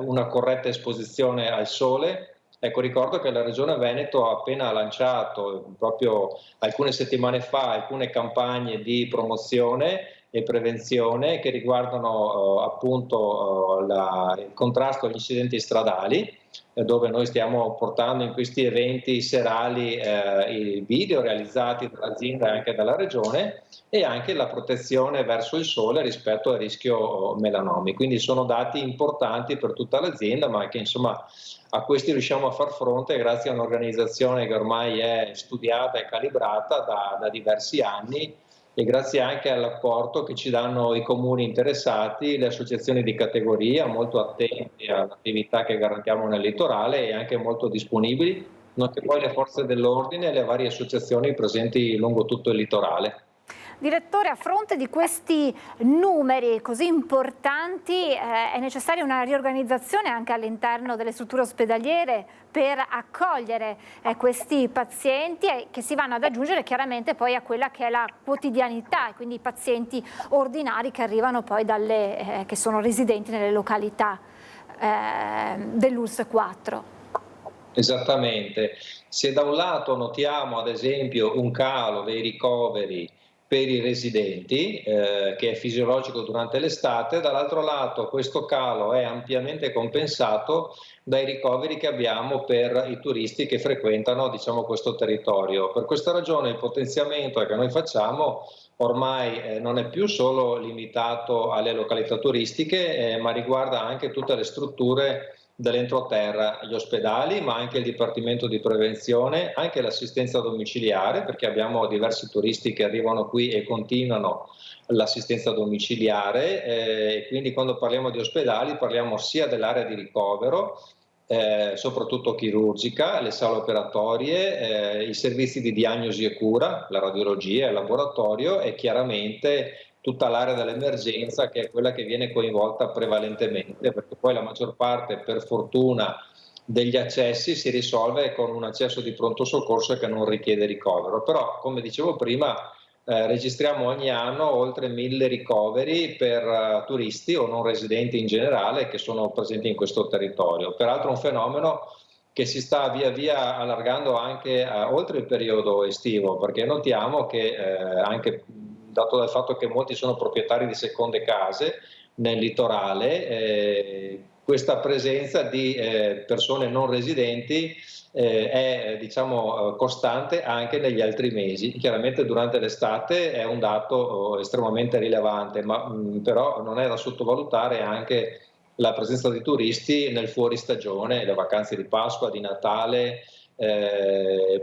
una corretta esposizione al sole. Ecco, ricordo che la Regione Veneto ha appena lanciato, proprio alcune settimane fa, alcune campagne di promozione e prevenzione che riguardano appunto il contrasto agli incidenti stradali, dove noi stiamo portando in questi eventi serali i video realizzati dall'azienda e anche dalla Regione, e anche la protezione verso il sole rispetto al rischio melanomi. Quindi sono dati importanti per tutta l'azienda, ma che insomma a questi riusciamo a far fronte grazie a un'organizzazione che ormai è studiata e calibrata da diversi anni, e grazie anche all'apporto che ci danno i comuni interessati, le associazioni di categoria molto attenti all'attività che garantiamo nel litorale e anche molto disponibili, nonché poi le forze dell'ordine e le varie associazioni presenti lungo tutto il litorale. Direttore, a fronte di questi numeri così importanti è necessaria una riorganizzazione anche all'interno delle strutture ospedaliere per accogliere questi pazienti che si vanno ad aggiungere chiaramente poi a quella che è la quotidianità, e quindi i pazienti ordinari che arrivano poi che sono residenti nelle località dell'ULSS 4. Esattamente. Se da un lato notiamo ad esempio un calo dei ricoveri per i residenti, che è fisiologico durante l'estate, dall'altro lato questo calo è ampiamente compensato dai ricoveri che abbiamo per i turisti che frequentano questo territorio. Per questa ragione il potenziamento che noi facciamo ormai non è più solo limitato alle località turistiche, ma riguarda anche tutte le strutture dell'entroterra, gli ospedali, ma anche il Dipartimento di Prevenzione, anche l'assistenza domiciliare, perché abbiamo diversi turisti che arrivano qui e continuano l'assistenza domiciliare, quindi quando parliamo di ospedali parliamo sia dell'area di ricovero, soprattutto chirurgica, le sale operatorie, i servizi di diagnosi e cura, la radiologia, il laboratorio, e chiaramente tutta l'area dell'emergenza, che è quella che viene coinvolta prevalentemente, perché poi la maggior parte, per fortuna, degli accessi si risolve con un accesso di pronto soccorso che non richiede ricovero. Però, come dicevo prima, registriamo ogni anno oltre 1.000 ricoveri per turisti o non residenti in generale che sono presenti in questo territorio. Peraltro un fenomeno che si sta via via allargando anche oltre il periodo estivo, perché notiamo che anche dato dal fatto che molti sono proprietari di seconde case nel litorale, questa presenza di persone non residenti è costante anche negli altri mesi. Chiaramente durante l'estate è un dato estremamente rilevante, ma però non è da sottovalutare anche la presenza di turisti nel fuoristagione, le vacanze di Pasqua, di Natale,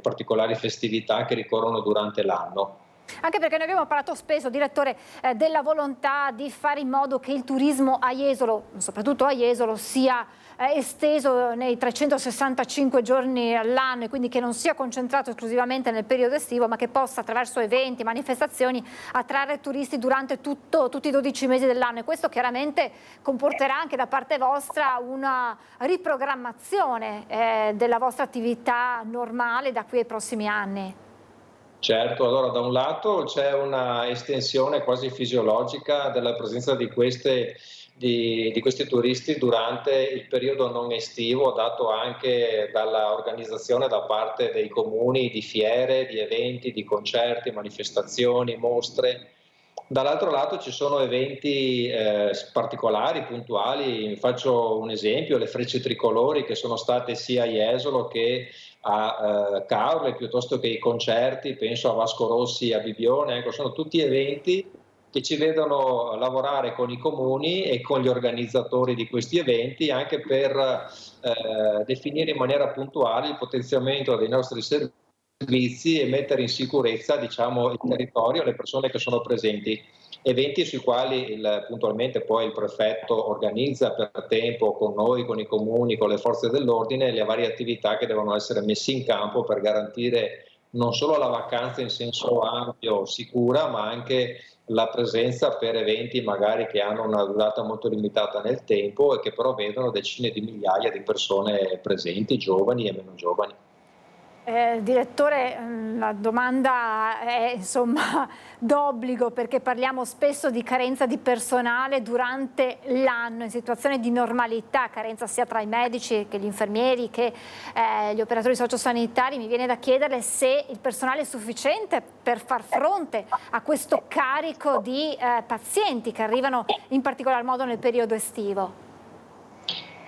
particolari festività che ricorrono durante l'anno. Anche perché noi abbiamo parlato spesso, direttore, della volontà di fare in modo che il turismo a Jesolo, soprattutto a Jesolo, sia esteso nei 365 giorni all'anno e quindi che non sia concentrato esclusivamente nel periodo estivo, ma che possa attraverso eventi, manifestazioni attrarre turisti durante tutti i 12 mesi dell'anno, e questo chiaramente comporterà anche da parte vostra una riprogrammazione della vostra attività normale da qui ai prossimi anni. Certo, allora da un lato c'è una estensione quasi fisiologica della presenza di questi turisti durante il periodo non estivo, dato anche dalla organizzazione da parte dei comuni di fiere, di eventi, di concerti, manifestazioni, mostre. Dall'altro lato ci sono eventi particolari, puntuali. Faccio un esempio: le frecce tricolori che sono state sia a Jesolo che a Caorle, piuttosto che i concerti, penso a Vasco Rossi, a Bibione. Ecco, sono tutti eventi che ci vedono lavorare con i comuni e con gli organizzatori di questi eventi anche per definire in maniera puntuale il potenziamento dei nostri servizi e mettere in sicurezza, diciamo, il territorio e le persone che sono presenti. Eventi sui quali puntualmente poi il prefetto organizza per tempo con noi, con i comuni, con le forze dell'ordine, le varie attività che devono essere messe in campo per garantire non solo la vacanza in senso ampio, sicura, ma anche la presenza per eventi magari che hanno una durata molto limitata nel tempo e che però vedono decine di migliaia di persone presenti, giovani e meno giovani. Direttore, la domanda è insomma d'obbligo, perché parliamo spesso di carenza di personale durante l'anno in situazione di normalità, carenza sia tra i medici che gli infermieri che gli operatori sociosanitari. Mi viene da chiederle se il personale è sufficiente per far fronte a questo carico di pazienti che arrivano in particolar modo nel periodo estivo.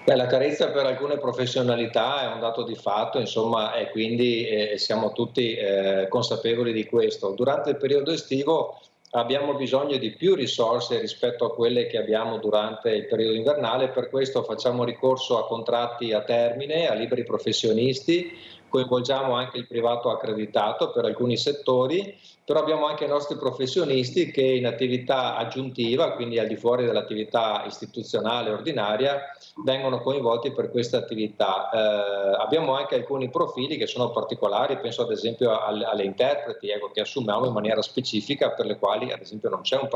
La carenza per alcune professionalità è un dato di fatto, insomma, e quindi siamo tutti consapevoli di questo. Durante il periodo estivo abbiamo bisogno di più risorse rispetto a quelle che abbiamo durante il periodo invernale, per questo facciamo ricorso a contratti a termine, a liberi professionisti, coinvolgiamo anche il privato accreditato per alcuni settori, però abbiamo anche i nostri professionisti che in attività aggiuntiva, quindi al di fuori dell'attività istituzionale ordinaria, vengono coinvolti per questa attività. Abbiamo anche alcuni profili che sono particolari, penso ad esempio alle interpreti, che assumiamo in maniera specifica, per le quali ad esempio non c'è una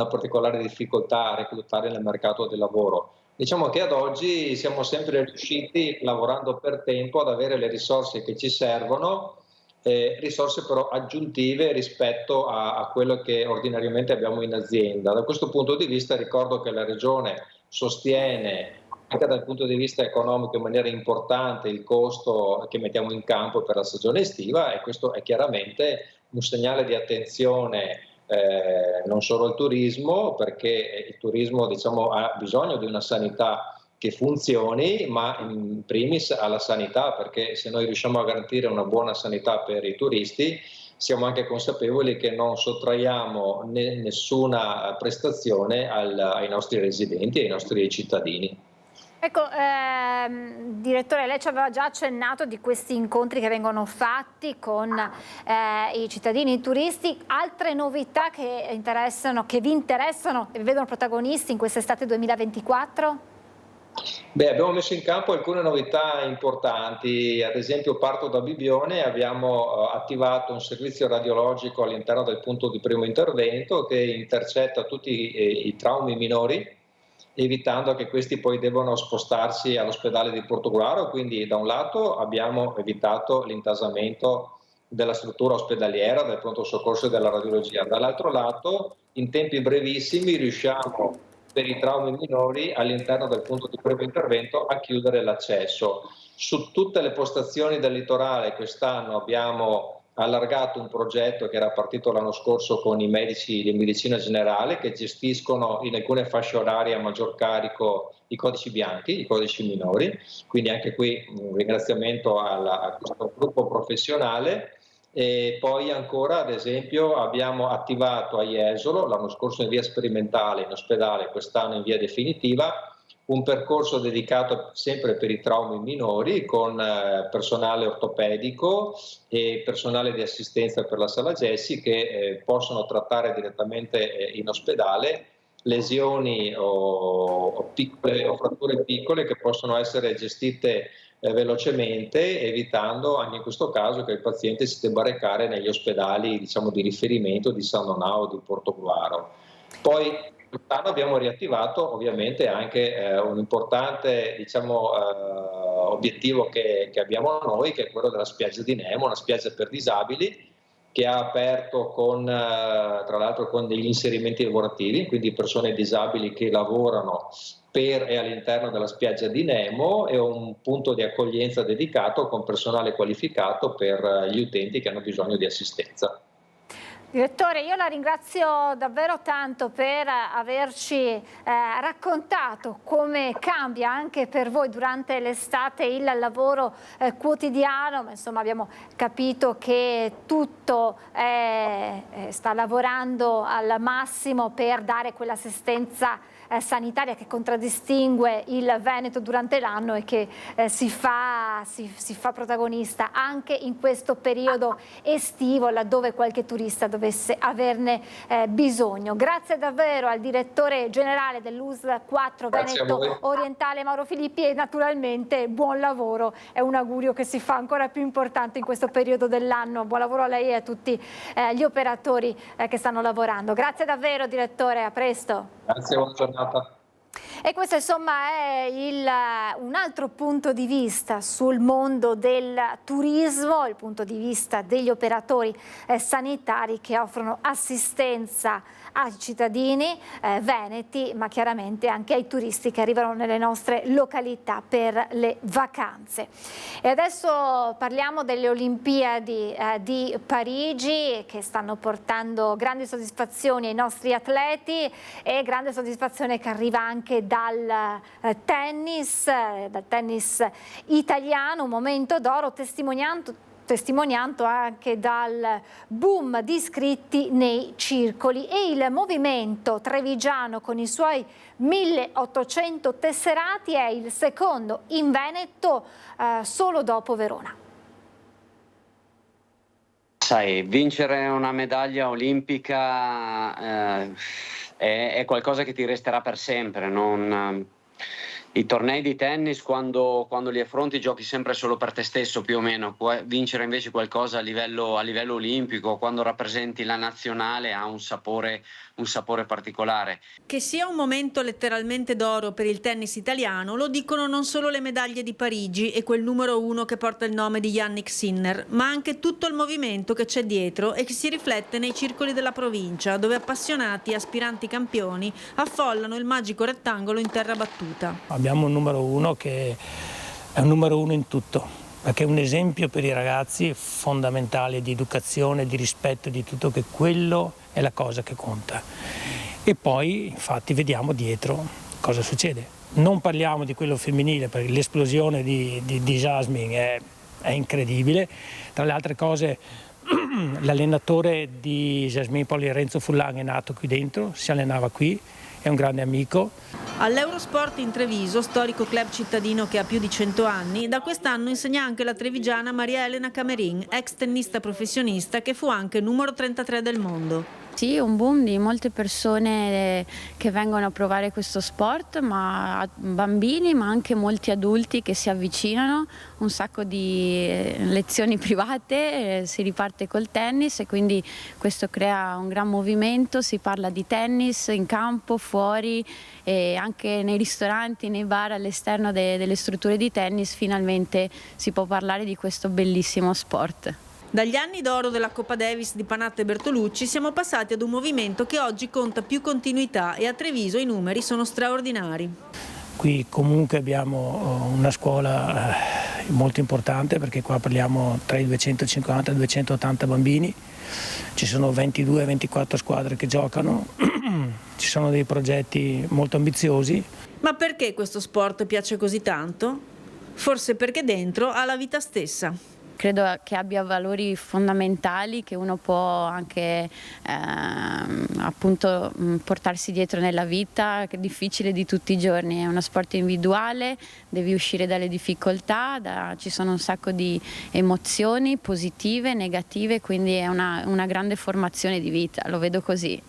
particolare difficoltà a reclutare nel mercato del lavoro. Diciamo che ad oggi siamo sempre riusciti, lavorando per tempo, ad avere le risorse che ci servono, risorse però aggiuntive rispetto a quello che ordinariamente abbiamo in azienda. Da questo punto di vista ricordo che la Regione sostiene anche dal punto di vista economico in maniera importante il costo che mettiamo in campo per la stagione estiva, e questo è chiaramente un segnale di attenzione non solo al turismo, perché il turismo, diciamo, ha bisogno di una sanità che funzioni, ma in primis alla sanità, perché se noi riusciamo a garantire una buona sanità per i turisti, siamo anche consapevoli che non sottraiamo nessuna prestazione ai nostri residenti, ai nostri cittadini. Ecco, direttore, lei ci aveva già accennato di questi incontri che vengono fatti con i cittadini, i turisti. Altre novità che vi interessano e vi vedono protagonisti in quest'estate 2024? Abbiamo messo in campo alcune novità importanti. Ad esempio, parto da Bibione: abbiamo attivato un servizio radiologico all'interno del punto di primo intervento che intercetta tutti i traumi minori, evitando che questi poi devono spostarsi all'ospedale di Portogruaro. Quindi da un lato abbiamo evitato l'intasamento della struttura ospedaliera, del pronto soccorso e della radiologia. Dall'altro lato, in tempi brevissimi riusciamo per i traumi minori all'interno del punto di primo intervento a chiudere l'accesso. Su tutte le postazioni del litorale quest'anno abbiamo allargato un progetto che era partito l'anno scorso con i medici di medicina generale che gestiscono in alcune fasce orarie a maggior carico i codici bianchi, i codici minori, quindi anche qui un ringraziamento a questo gruppo professionale. E poi ancora, ad esempio, abbiamo attivato a Jesolo, l'anno scorso in via sperimentale in ospedale, quest'anno in via definitiva, un percorso dedicato sempre per i traumi minori con personale ortopedico e personale di assistenza per la sala gessi che possono trattare direttamente in ospedale lesioni o fratture piccole che possono essere gestite velocemente, evitando anche in questo caso che il paziente si debba recare negli ospedali, diciamo, di riferimento di San Donà o di Portogruaro. Poi quest'anno abbiamo riattivato ovviamente anche un importante, diciamo, obiettivo che abbiamo noi, che è quello della spiaggia di Nemo, una spiaggia per disabili che ha aperto tra l'altro con degli inserimenti lavorativi, quindi persone disabili che lavorano per e all'interno della spiaggia di Nemo, e un punto di accoglienza dedicato con personale qualificato per gli utenti che hanno bisogno di assistenza. Direttore, io la ringrazio davvero tanto per averci raccontato come cambia anche per voi durante l'estate il lavoro quotidiano, ma insomma abbiamo capito che tutto sta lavorando al massimo per dare quell'assistenza sanitaria che contraddistingue il Veneto durante l'anno e che si fa protagonista anche in questo periodo estivo, laddove qualche turista dovesse averne bisogno. Grazie davvero al direttore generale dell'USL 4 Veneto Orientale Mauro Filippi, e naturalmente buon lavoro, è un augurio che si fa ancora più importante in questo periodo dell'anno. Buon lavoro a lei e a tutti gli operatori che stanno lavorando. Grazie davvero direttore, a presto. Grazie, buona giornata. E questo insomma è un altro punto di vista sul mondo del turismo, il punto di vista degli operatori sanitari che offrono assistenza ai cittadini veneti, ma chiaramente anche ai turisti che arrivano nelle nostre località per le vacanze. E adesso parliamo delle Olimpiadi di Parigi, che stanno portando grandi soddisfazioni ai nostri atleti, e grande soddisfazione che arriva anche dal tennis italiano, un momento d'oro testimoniato anche dal boom di iscritti nei circoli, e il movimento trevigiano con i suoi 1800 tesserati è il secondo in Veneto solo dopo Verona. Sai, vincere una medaglia olimpica è qualcosa che ti resterà per sempre. I tornei di tennis, quando li affronti, giochi sempre solo per te stesso, più o meno. Vincere invece qualcosa a livello olimpico, quando rappresenti la nazionale, ha un sapore particolare. Che sia un momento letteralmente d'oro per il tennis italiano lo dicono non solo le medaglie di Parigi e quel numero 1 che porta il nome di Yannick Sinner, ma anche tutto il movimento che c'è dietro e che si riflette nei circoli della provincia, dove appassionati e aspiranti campioni affollano il magico rettangolo in terra battuta. Abbiamo un numero 1 che è un numero 1 in tutto, perché è un esempio per i ragazzi fondamentale di educazione, di rispetto, di tutto, che quello è la cosa che conta. E poi infatti vediamo dietro cosa succede. Non parliamo di quello femminile, perché l'esplosione di Jasmine è incredibile. Tra le altre cose l'allenatore di Jasmine, poi Renzo Fullan, è nato qui dentro, si allenava qui, è un grande amico. All'Eurosport in Treviso, storico club cittadino che ha più di 100 anni, da quest'anno insegna anche la trevigiana Maria Elena Camerin, ex tennista professionista che fu anche numero 33 del mondo. Sì, un boom di molte persone che vengono a provare questo sport, ma bambini, ma anche molti adulti che si avvicinano, un sacco di lezioni private, si riparte col tennis e quindi questo crea un gran movimento, si parla di tennis in campo, fuori, e anche nei ristoranti, nei bar, all'esterno delle strutture di tennis finalmente si può parlare di questo bellissimo sport. Dagli anni d'oro della Coppa Davis di Panatta e Bertolucci siamo passati ad un movimento che oggi conta più continuità e a Treviso i numeri sono straordinari. Qui comunque abbiamo una scuola molto importante, perché qua parliamo tra i 250 e i 280 bambini, ci sono 22-24 squadre che giocano, ci sono dei progetti molto ambiziosi. Ma perché questo sport piace così tanto? Forse perché dentro ha la vita stessa. Credo che abbia valori fondamentali che uno può anche appunto portarsi dietro nella vita, che è difficile di tutti i giorni. È uno sport individuale, devi uscire dalle difficoltà, ci sono un sacco di emozioni positive, negative, quindi è una grande formazione di vita, lo vedo così.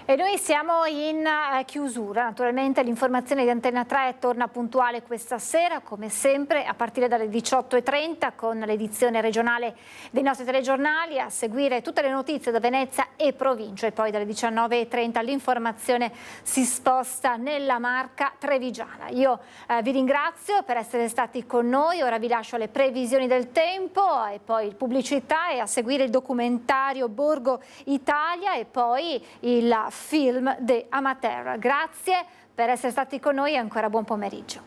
E noi siamo in chiusura, naturalmente l'informazione di Antenna 3 torna puntuale questa sera, come sempre a partire dalle 18:30 con l'edizione regionale dei nostri telegiornali, a seguire tutte le notizie da Venezia e provincia, e poi dalle 19:30 l'informazione si sposta nella Marca trevigiana. Io vi ringrazio per essere stati con noi, ora vi lascio le previsioni del tempo e poi pubblicità, e a seguire il documentario Borgo Italia e poi il film de Amateur. Grazie per essere stati con noi e ancora buon pomeriggio.